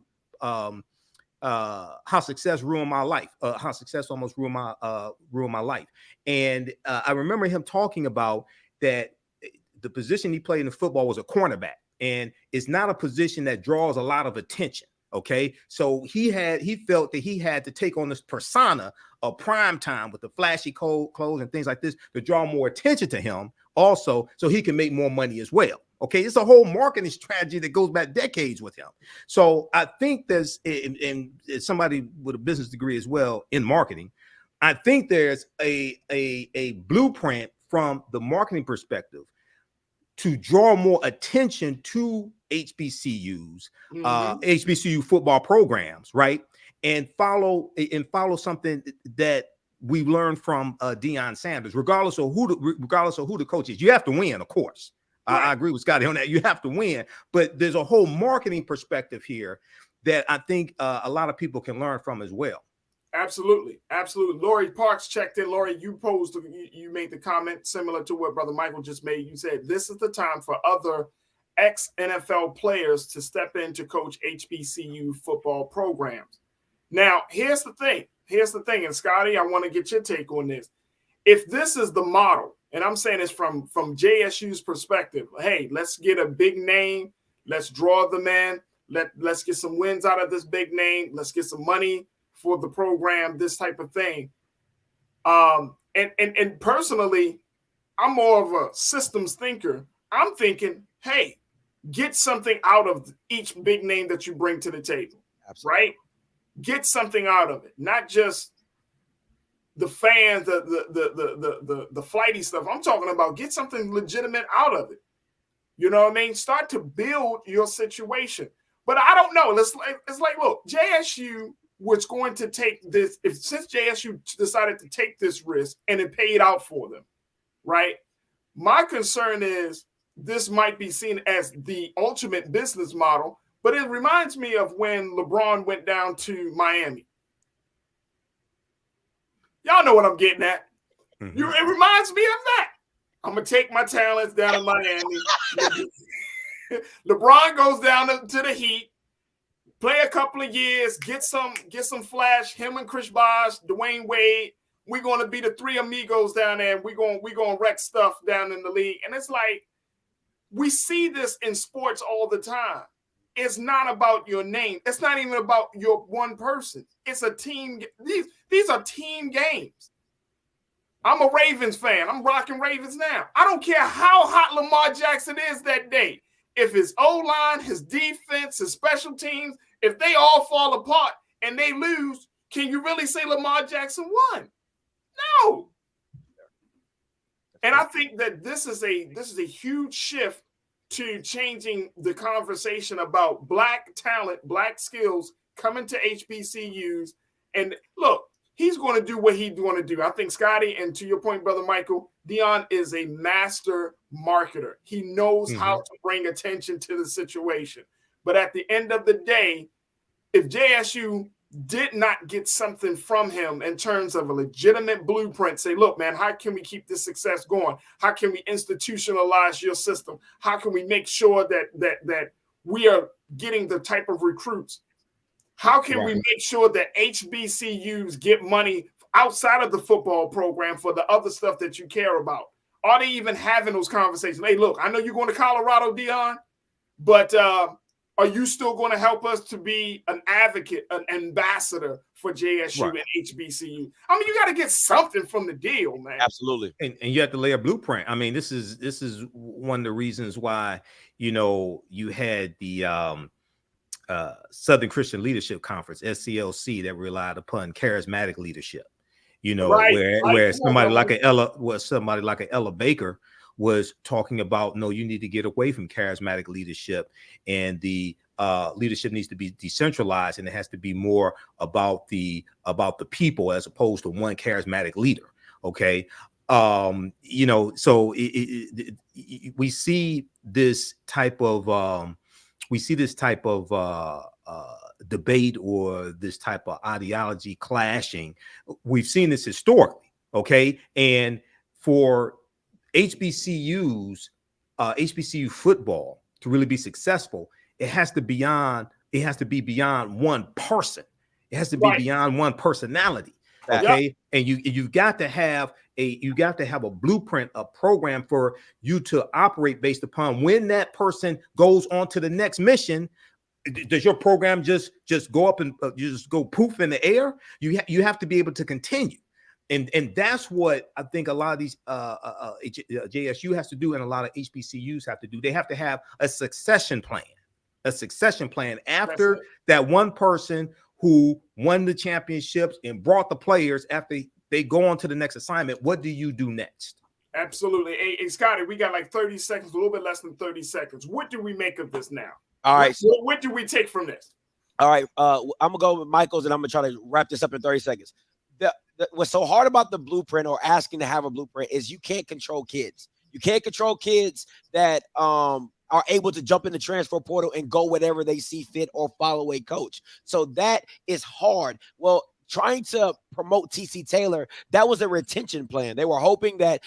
Success Ruined My Life. How Success Almost Ruined My Life. And I remember him talking about that the position he played in football was a cornerback, and it's not a position that draws a lot of attention. Okay, so he felt that he had to take on this persona of prime time with the flashy clothes and things like this to draw more attention to him, also, so he can make more money as well. Okay, it's a whole marketing strategy that goes back decades with him. So I think there's, and somebody with a business degree as well in marketing, I think there's a blueprint from the marketing perspective to draw more attention to HBCUs, HBCU football programs, right? And follow something that we learned from Deion Sanders, regardless of who the coach is. You have to win, of course. Right. I agree with Scotty on that. You have to win, but there's a whole marketing perspective here that I think a lot of people can learn from as well. Absolutely. Lori Parks checked in. Lori, you made the comment similar to what Brother Michael just made. You said this is the time for other ex-NFL players to step in to coach HBCU football programs. Now, here's the thing, and Scotty, I want to get your take on this. If this is the model, and I'm saying this from JSU's perspective, hey, let's get a big name, let's draw them in, let's get some wins out of this big name, let's get some money for the program, this type of thing. And personally, I'm more of a systems thinker. I'm thinking, hey, get something out of each big name that you bring to the table. Absolutely. Right? Get something out of it, not just the fans, the flighty stuff. I'm talking about get something legitimate out of it. You know what I mean? Start to build your situation. But I don't know. It's like, look, JSU was going to take this, since JSU decided to take this risk and it paid out for them, right? My concern is this might be seen as the ultimate business model, but it reminds me of when LeBron went down to Miami. Y'all know what I'm getting at. Mm-hmm. It reminds me of that. I'm going to take my talents down in Miami. LeBron goes down to the Heat, play a couple of years, get some flash. Him and Chris Bosh, Dwayne Wade, we're going to be the three amigos down there. And we're going to wreck stuff down in the league. And it's like, we see this in sports all the time. It's not about your name. It's not even about your one person. It's a team. These are team games. I'm a Ravens fan. I'm rocking Ravens now. I don't care how hot Lamar Jackson is that day. If his O-line, his defense, his special teams, if they all fall apart and they lose, can you really say Lamar Jackson won? No. And I think that this is a huge shift to changing the conversation about Black talent, Black skills coming to HBCUs. And look, he's going to do what he's going to do. I think Scotty, and to your point, Brother Michael, Dion is a master marketer. He knows how to bring attention to the situation. But at the end of the day, if JSU did not get something from him in terms of a legitimate blueprint, say, look, man, how can we keep this success going? How can we institutionalize your system? How can we make sure that we are getting the type of recruits? How can we make sure that HBCUs get money outside of the football program for the other stuff that you care about? Are they even having those conversations? Hey, look, I know you're going to Colorado, Dion, but are you still going to help us to be an advocate, an ambassador for JSU and HBCU? I mean, you got to get something from the deal, man. Absolutely. And you have to lay a blueprint. I mean, this is one of the reasons why, you had the Southern Christian Leadership Conference, SCLC, that relied upon charismatic leadership. Where somebody like an Ella Baker was talking about, no, you need to get away from charismatic leadership, and the leadership needs to be decentralized, and it has to be more about the people as opposed to one charismatic leader. Okay. So we see this type of debate or this type of ideology clashing. We've seen this historically. Okay. And for HBCUs, HBCU football to really be successful, it has to be beyond one person. It has to be beyond one personality. Okay. And you've got to have a blueprint, a program for you to operate based upon when that person goes on to the next mission. Does your program just go up and just go poof in the air? You have to be able to continue. And that's what I think a lot of these JSU has to do, and a lot of HBCUs have to do. They have to have a succession plan after that one person who won the championships and brought the players. After they go on to the next assignment, what do you do next? Absolutely. Hey, Scotty, we got like 30 seconds, a little bit less than 30 seconds. What do we make of this now? All right. What do we take from this? All right. I'm going to go with Michael's, and I'm going to try to wrap this up in 30 seconds. What's so hard about the blueprint or asking to have a blueprint is you can't control kids. You can't control kids that are able to jump in the transfer portal and go whatever they see fit or follow a coach. So that is hard. Well, trying to promote TC Taylor, that was a retention plan. They were hoping that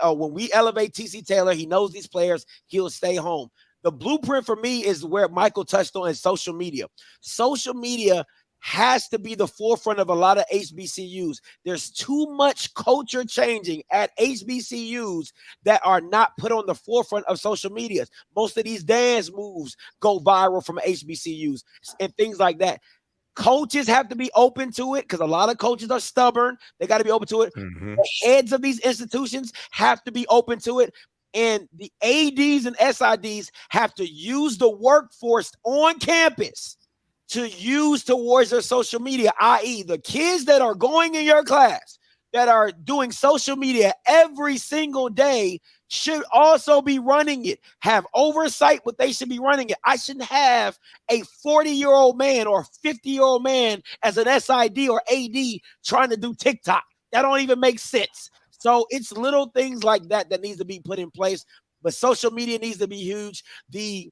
when we elevate TC Taylor, he knows these players, he'll stay home. The blueprint for me is where Michael touched on, is social media. Social media has to be the forefront of a lot of HBCUs. There's too much culture changing at HBCUs that are not put on the forefront of social media. Most of these dance moves go viral from HBCUs and things like that. Coaches have to be open to it, because a lot of coaches are stubborn. They got to be open to it. The heads of these institutions have to be open to it. And the ADs and SIDs have to use the workforce on campus to use towards their social media, i.e. the kids that are going in your class that are doing social media every single day should also be running it, have oversight, but they should be running it. I shouldn't have a 40-year-old man or 50-year-old man as an SID or AD trying to do TikTok. That don't even make sense. So it's little things like that that needs to be put in place, but social media needs to be huge. The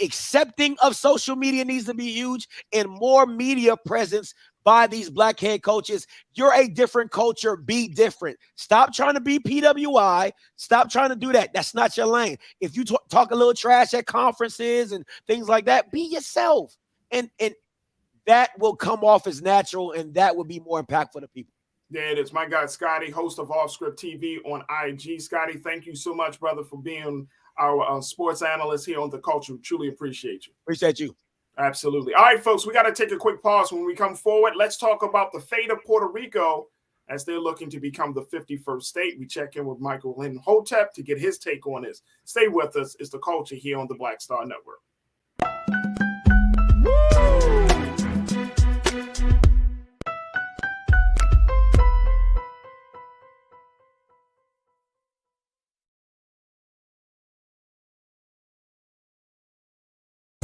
accepting of social media needs to be huge, and more media presence by these black head coaches. You're a different culture. Be different. Stop trying to be PWI. Stop trying to do that. That's not your lane. If you talk a little trash at conferences and things like that, be yourself. And that will come off as natural, and that will be more impactful to people. Yeah, it is. My guy, Scotty, host of Off Script TV on IG. Scotty, thank you so much, brother, for being our sports analyst here on The Culture. Truly appreciate you. Appreciate you. Absolutely. All right, folks, we got to take a quick pause. When we come forward, let's talk about the fate of Puerto Rico as they're looking to become the 51st state. We check in with Michael Lynn Hotep to get his take on this. Stay with us. It's The Culture here on the Black Star Network.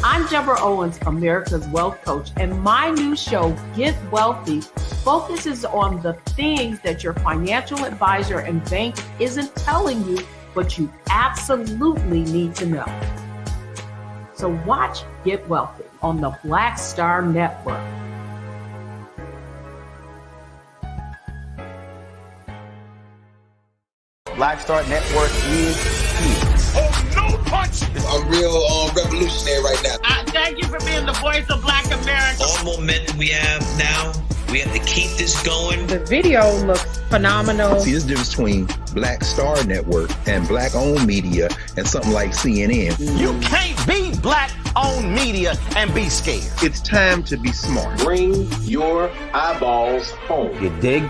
I'm Deborah Owens, America's Wealth Coach, and my new show, Get Wealthy, focuses on the things that your financial advisor and bank isn't telling you, but you absolutely need to know. So watch Get Wealthy on the Black Star Network. Black Star Network is here. Oh, no punch! I'm real revolutionary right now. Thank you for being the voice of Black America. All momentum we have now, we have to keep this going. The video looks phenomenal. See, there's a difference between Black Star Network and black-owned media and something like CNN. You can't be black-owned media and be scared. It's time to be smart. Bring your eyeballs home. You dig?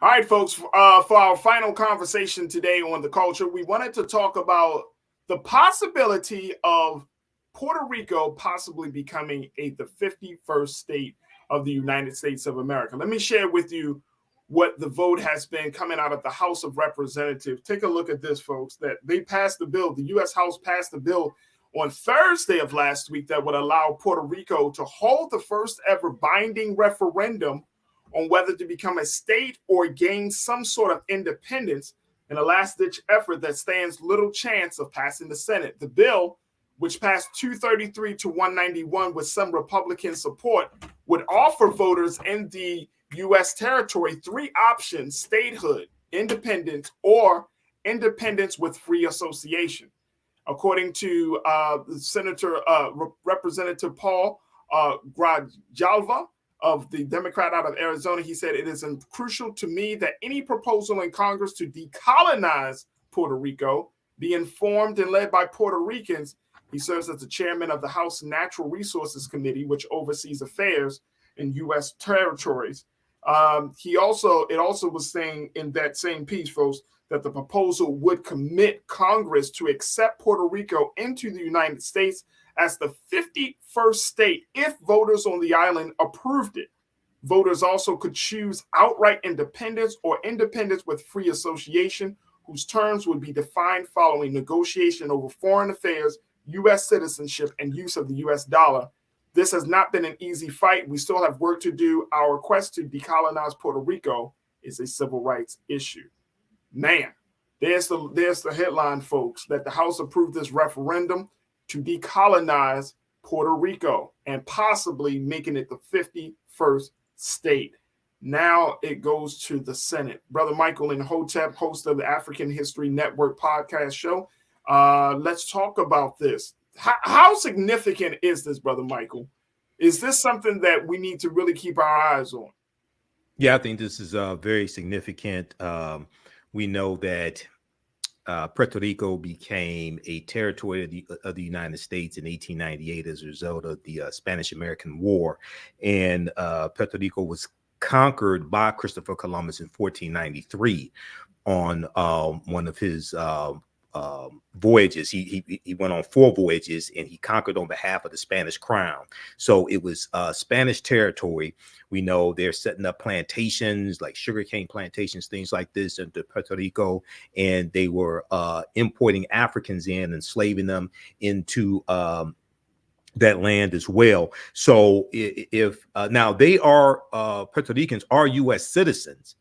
All right, folks, for our final conversation today on The Culture, we wanted to talk about the possibility of Puerto Rico possibly becoming the 51st state of the United States of America. Let me share with you what the vote has been coming out of the House of Representatives. Take a look at this, folks, that they passed the bill. The U.S. House passed the bill on Thursday of last week that would allow Puerto Rico to hold the first ever binding referendum on whether to become a state or gain some sort of independence in a last-ditch effort that stands little chance of passing the Senate. The bill, which passed 233 to 191 with some Republican support, would offer voters in the U.S. territory three options: statehood, independence, or independence with free association. According to Representative Paul Grijalva, of the Democrat out of Arizona, he said, "It is crucial to me that any proposal in Congress to decolonize Puerto Rico be informed and led by Puerto Ricans." He serves as the chairman of the House Natural Resources Committee, which oversees affairs in U.S. territories. It also was saying in that same piece, folks, that the proposal would commit Congress to accept Puerto Rico into the United States as the 51st state if voters on the island approved it. Voters also could choose outright independence or independence with free association, whose terms would be defined following negotiation over foreign affairs, U.S. citizenship, and use of the U.S. dollar. This has not been an easy fight. We still have work to do. Our quest to decolonize Puerto Rico is a civil rights issue. Man, there's the headline, folks, that the House approved this referendum to decolonize Puerto Rico and possibly making it the 51st state. Now it goes to the Senate. Brother Michael and Hotep, host of the African History Network podcast show. Let's talk about this. How significant is this, Brother Michael? Is this something that we need to really keep our eyes on? Yeah, I think this is very significant. We know that Puerto Rico became a territory of the United States in 1898 as a result of the Spanish-American War, and Puerto Rico was conquered by Christopher Columbus in 1493 on one of his voyages. He went on 4 voyages, and he conquered on behalf of the Spanish crown. So it was Spanish territory. We know they're setting up plantations like sugarcane plantations, things like this into Puerto Rico, and they were importing Africans in, enslaving them into that land as well. So if now they are Puerto Ricans are U.S. citizens,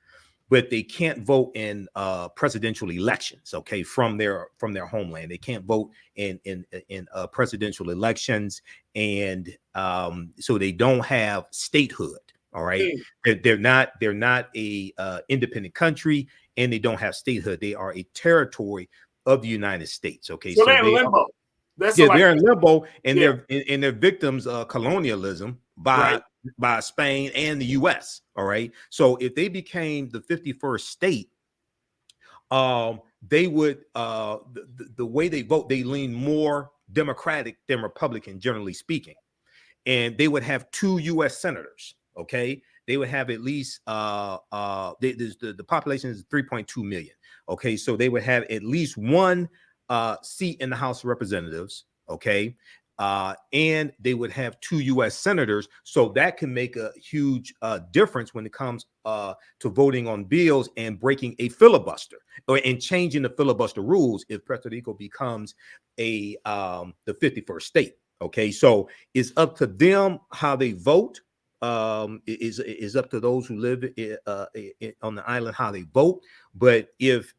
but they can't vote in presidential elections. Okay, from their homeland, they can't vote in presidential elections, and so they don't have statehood. All right, they're not a independent country, and they don't have statehood. They are a territory of the United States. Okay, so they're in limbo. They're in limbo, and they're victims of colonialism by Spain and the U.S. All right. So if they became the 51st state, they would the way they vote, they lean more Democratic than Republican, generally speaking, and they would have 2 U.S. senators. Okay, they would have at least the population is 3.2 million. Okay, so they would have at least 1 seat in the House of Representatives. Okay. And they would have 2 U.S. senators. So that can make a huge difference when it comes to voting on bills and breaking a filibuster and changing the filibuster rules if Puerto Rico becomes the 51st state. Okay, so it's up to them how they vote. Is up to those who live on the island how they vote. But if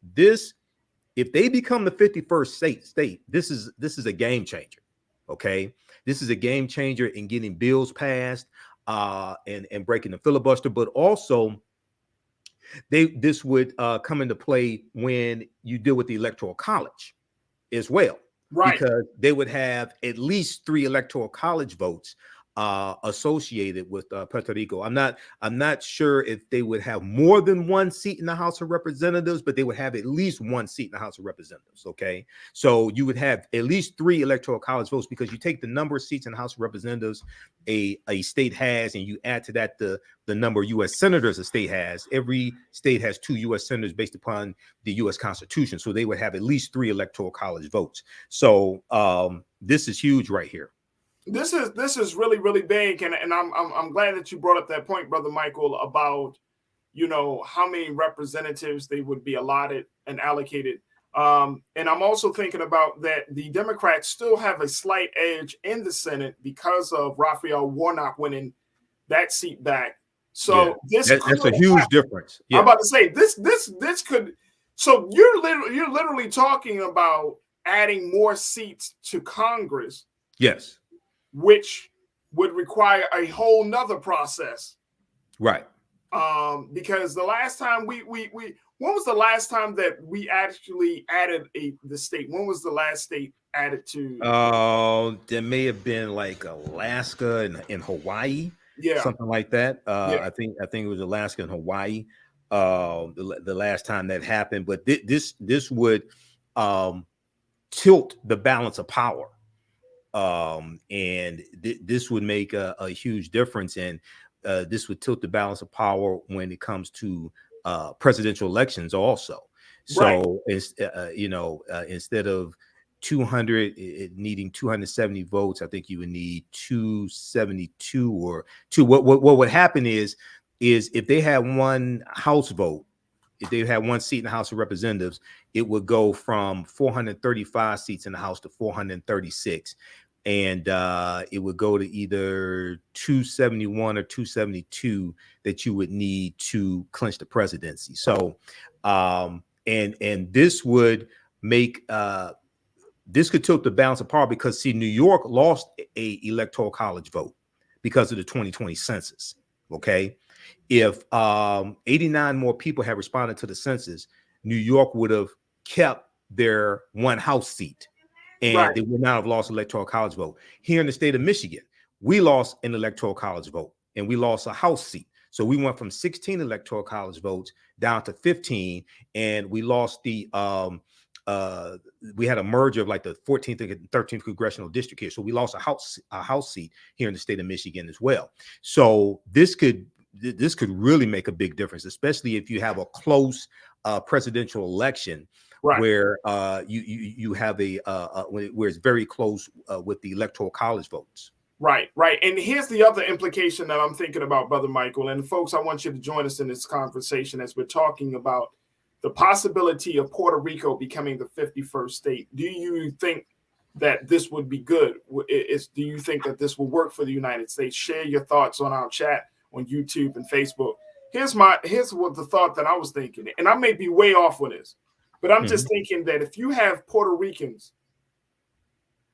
they become the 51st state, this is a game changer. Okay, this is a game changer in getting bills passed and breaking the filibuster. But also, this would come into play when you deal with the Electoral College as well, right? Because they would have at least 3 Electoral College votes associated with Puerto Rico. I'm not sure if they would have more than 1 seat in the House of Representatives, but they would have at least 1 seat in the House of Representatives. Okay, so you would have at least 3 Electoral College votes, because you take the number of seats in the House of Representatives a state has, and you add to that the number of U.S. senators a state has. Every state has 2 U.S. senators based upon the U.S. Constitution, so they would have at least 3 Electoral College votes. So this is huge right here. This is really, really big, and I'm glad that you brought up that point, Brother Michael, about how many representatives they would be allotted and allocated. And I'm also thinking about that the Democrats still have a slight edge in the Senate because of Raphael Warnock winning that seat back. So that's a huge difference. Yeah. I'm about to say this could. So you're literally talking about adding more seats to Congress. Yes. Which would require a whole nother process. Right. Because the last time when was the last time that we actually added the state? When was the last state added to? There may have been like Alaska and Hawaii. Yeah. Something like that. I think it was Alaska and Hawaii. The last time that happened, but this would tilt the balance of power. And this would make a huge difference, and this would tilt the balance of power when it comes to presidential elections also. So instead of 200 needing 270 votes, I think you would need 272 or 2. What would happen is if they had 1 House vote, if they had 1 seat in the House of Representatives, it would go from 435 seats in the House to 436. And it would go to either 271 or 272 that you would need to clinch the presidency. So, and this would make this could tilt the balance of power, because see, New York lost a Electoral College vote because of the 2020 census. Okay, if 89 more people had responded to the census, New York would have kept their 1 House seat. And they would not have lost Electoral College vote. Here in the state of Michigan, we lost an Electoral College vote, and we lost a House seat. So we went from 16 Electoral College votes down to 15, and we lost the we had a merger of like the 14th and 13th congressional district here. So we lost a house seat here in the state of Michigan as well. So this could really make a big difference, especially if you have a close presidential election, right, where you have where it's very close with the electoral college votes. Right. And here's the other implication that I'm thinking about, Brother Michael. And folks, I want you to join us in this conversation as we're talking about the possibility of Puerto Rico becoming the 51st state. Do you think that this would be good? Do you think that this will work for the United States? Share your thoughts on our chat on YouTube and Facebook. Here's what the thought that I was thinking, and I may be way off with this, but I'm just thinking that if you have Puerto Ricans,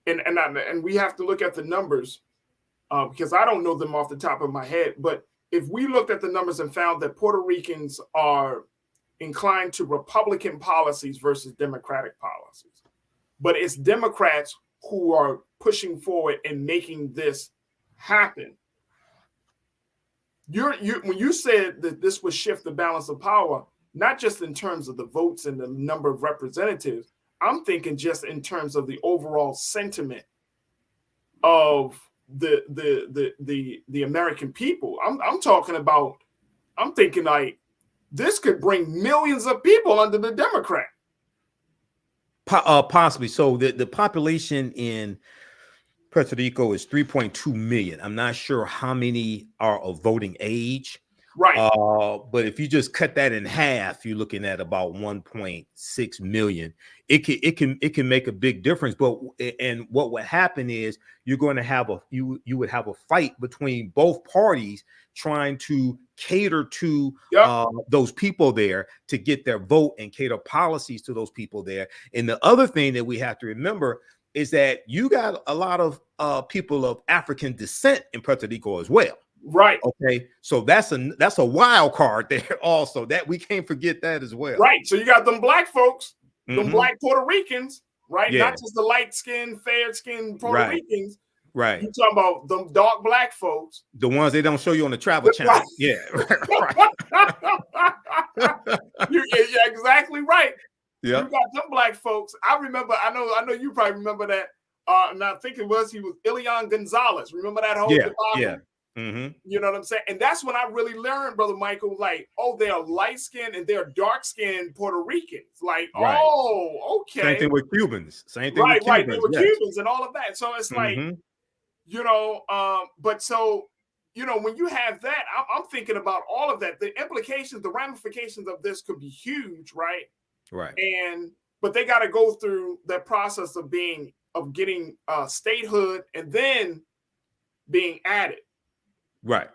and we have to look at the numbers, because I don't know them off the top of my head, but if we looked at the numbers and found that Puerto Ricans are inclined to Republican policies versus Democratic policies, but it's Democrats who are pushing forward and making this happen. When you said that this would shift the balance of power, not just in terms of the votes and the number of representatives, I'm thinking just in terms of the overall sentiment of the American people. I'm thinking like this could bring millions of people under the Democrat. Possibly. So the population in Puerto Rico is 3.2 million. I'm not sure how many are of voting age. Right. But if you just cut that in half, you're looking at about 1.6 million. It can make a big difference. But what would happen is you're going to have you would have a fight between both parties trying to cater to those people there to get their vote and cater policies to those people there. And the other thing that we have to remember is that you got a lot of people of African descent in Puerto Rico as well. Right. Okay. So that's a wild card there also, that we can't forget that as well. Right. So you got them black folks, them black Puerto Ricans, right? Yeah. Not just the light-skinned, fair-skinned Puerto Ricans. Right. You talking about them dark black folks. The ones they don't show you on the Travel Channel. Right. Yeah. You're exactly right. Yeah. You got them black folks. I remember, I know you probably remember that. And I think he was Elian Gonzalez. Remember that whole debacle? Yeah. Mm-hmm. You know what I'm saying? And that's when I really learned, Brother Michael, like, oh, they're light-skinned and they're dark-skinned Puerto Ricans. Like, right. Oh, okay. Same thing with Cubans. Same thing with Cubans. Right. They were Cubans and all of that. So it's like, you know, but so, you know, when you have that, I'm thinking about all of that. The implications, the ramifications of this could be huge, right? Right. But they got to go through that process of getting statehood and then being added. Right.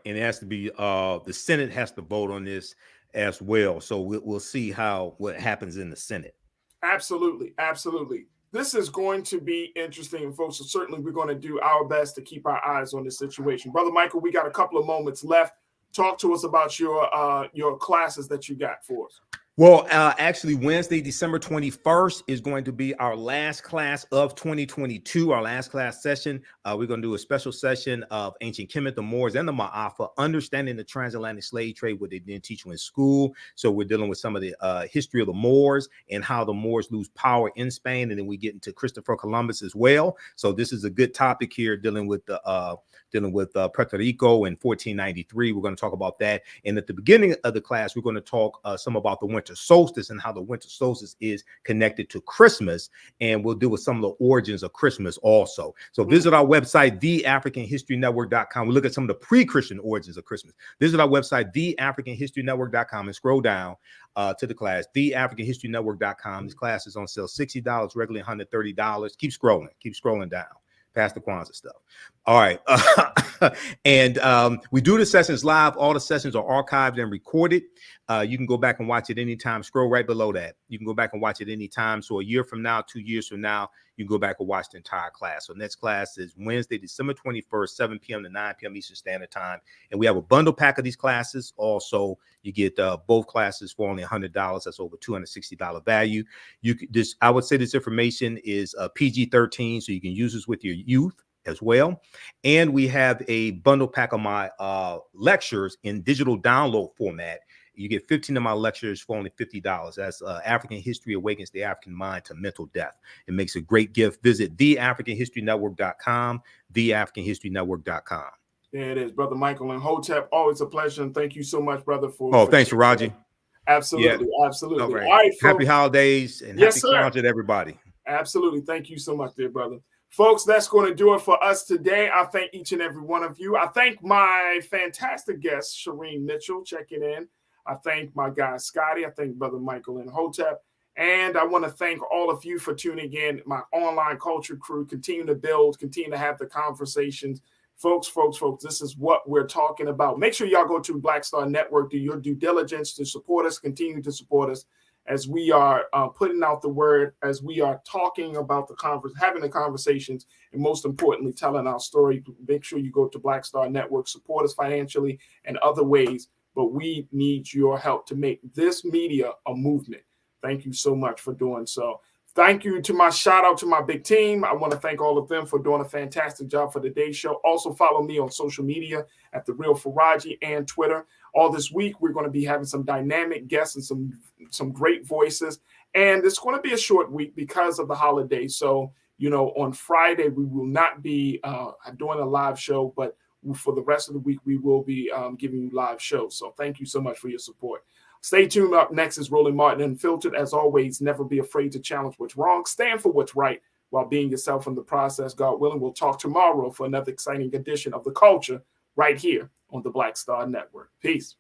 And it has to be the Senate has to vote on this as well. So we'll see what happens in the Senate. Absolutely. This is going to be interesting, folks. So certainly we're going to do our best to keep our eyes on this situation. Brother Michael, we got a couple of moments left. Talk to us about your classes that you got for us. Well, actually, Wednesday, December 21st is going to be our last class of 2022, our last class session. We're going to do a special session of Ancient Kemet, the Moors, and the Ma'afa, understanding the transatlantic slave trade, what they didn't teach you in school. So we're dealing with some of the history of the Moors and how the Moors lose power in Spain. And then we get into Christopher Columbus as well. So this is a good topic here, dealing with Puerto Rico in 1493. We're going to talk about that. And at the beginning of the class, we're going to talk some about the winter solstice and how the winter solstice is connected to Christmas. And we'll deal with some of the origins of Christmas also. So visit our website, theafricanhistorynetwork.com. We look at some of the pre-Christian origins of Christmas. Visit our website, theafricanhistorynetwork.com, and scroll down to the class, theafricanhistorynetwork.com. This class is on sale $60, regularly $130. Keep scrolling down past the Kwanzaa stuff. All right. And we do the sessions live. All the sessions are archived and recorded. You can go back and watch it anytime. Scroll right below that. You can go back and watch it anytime. So a year from now, 2 years from now, you can go back and watch the entire class. So next class is Wednesday, December 21st, 7 p.m. to 9 p.m. Eastern Standard Time. And we have a bundle pack of these classes. Also, you get both classes for only $100. That's over $260 value. I would say this information is PG-13, so you can use this with your youth as well. And we have a bundle pack of my lectures in digital download format. You get 15 of my lectures for only $50. That's African History Awakens the African Mind to Mental Death. It makes a great gift. Visit theafricanhistorynetwork.com, theafricanhistorynetwork.com. There it is, Brother Michael and Hotep. Always a pleasure, and thank you so much, brother. Thanks for Raji. Absolutely, yeah. Absolutely. All right, folks. Happy holidays and happy Kwanzaa to everybody. Absolutely. Thank you so much, dear brother. Folks, that's going to do it for us today. I thank each and every one of you. I thank my fantastic guest, Shireen Mitchell, checking in. I thank my guy, Scotty. I thank Brother Michael and Hotep. And I want to thank all of you for tuning in. My online culture crew, continue to build, continue to have the conversations. Folks, this is what we're talking about. Make sure y'all go to Black Star Network, do your due diligence to support us, continue to support us as we are putting out the word, as we are talking about having the conversations, and most importantly, telling our story. Make sure you go to Black Star Network, support us financially and other ways, but we need your help to make this media a movement. Thank you so much for doing so. Thank you to my shout out to my big team. I want to thank all of them for doing a fantastic job for today's show. Also follow me on social media at The Real Faraji and Twitter. All this week, we're going to be having some dynamic guests and some great voices. And it's going to be a short week because of the holiday. So, on Friday, we will not be doing a live show, but for the rest of the week, we will be giving you live shows. So thank you so much for your support. Stay tuned. Up next is Roland Martin Unfiltered. As always, never be afraid to challenge what's wrong. Stand for what's right while being yourself in the process. God willing, we'll talk tomorrow for another exciting edition of The Culture right here on the Black Star Network. Peace.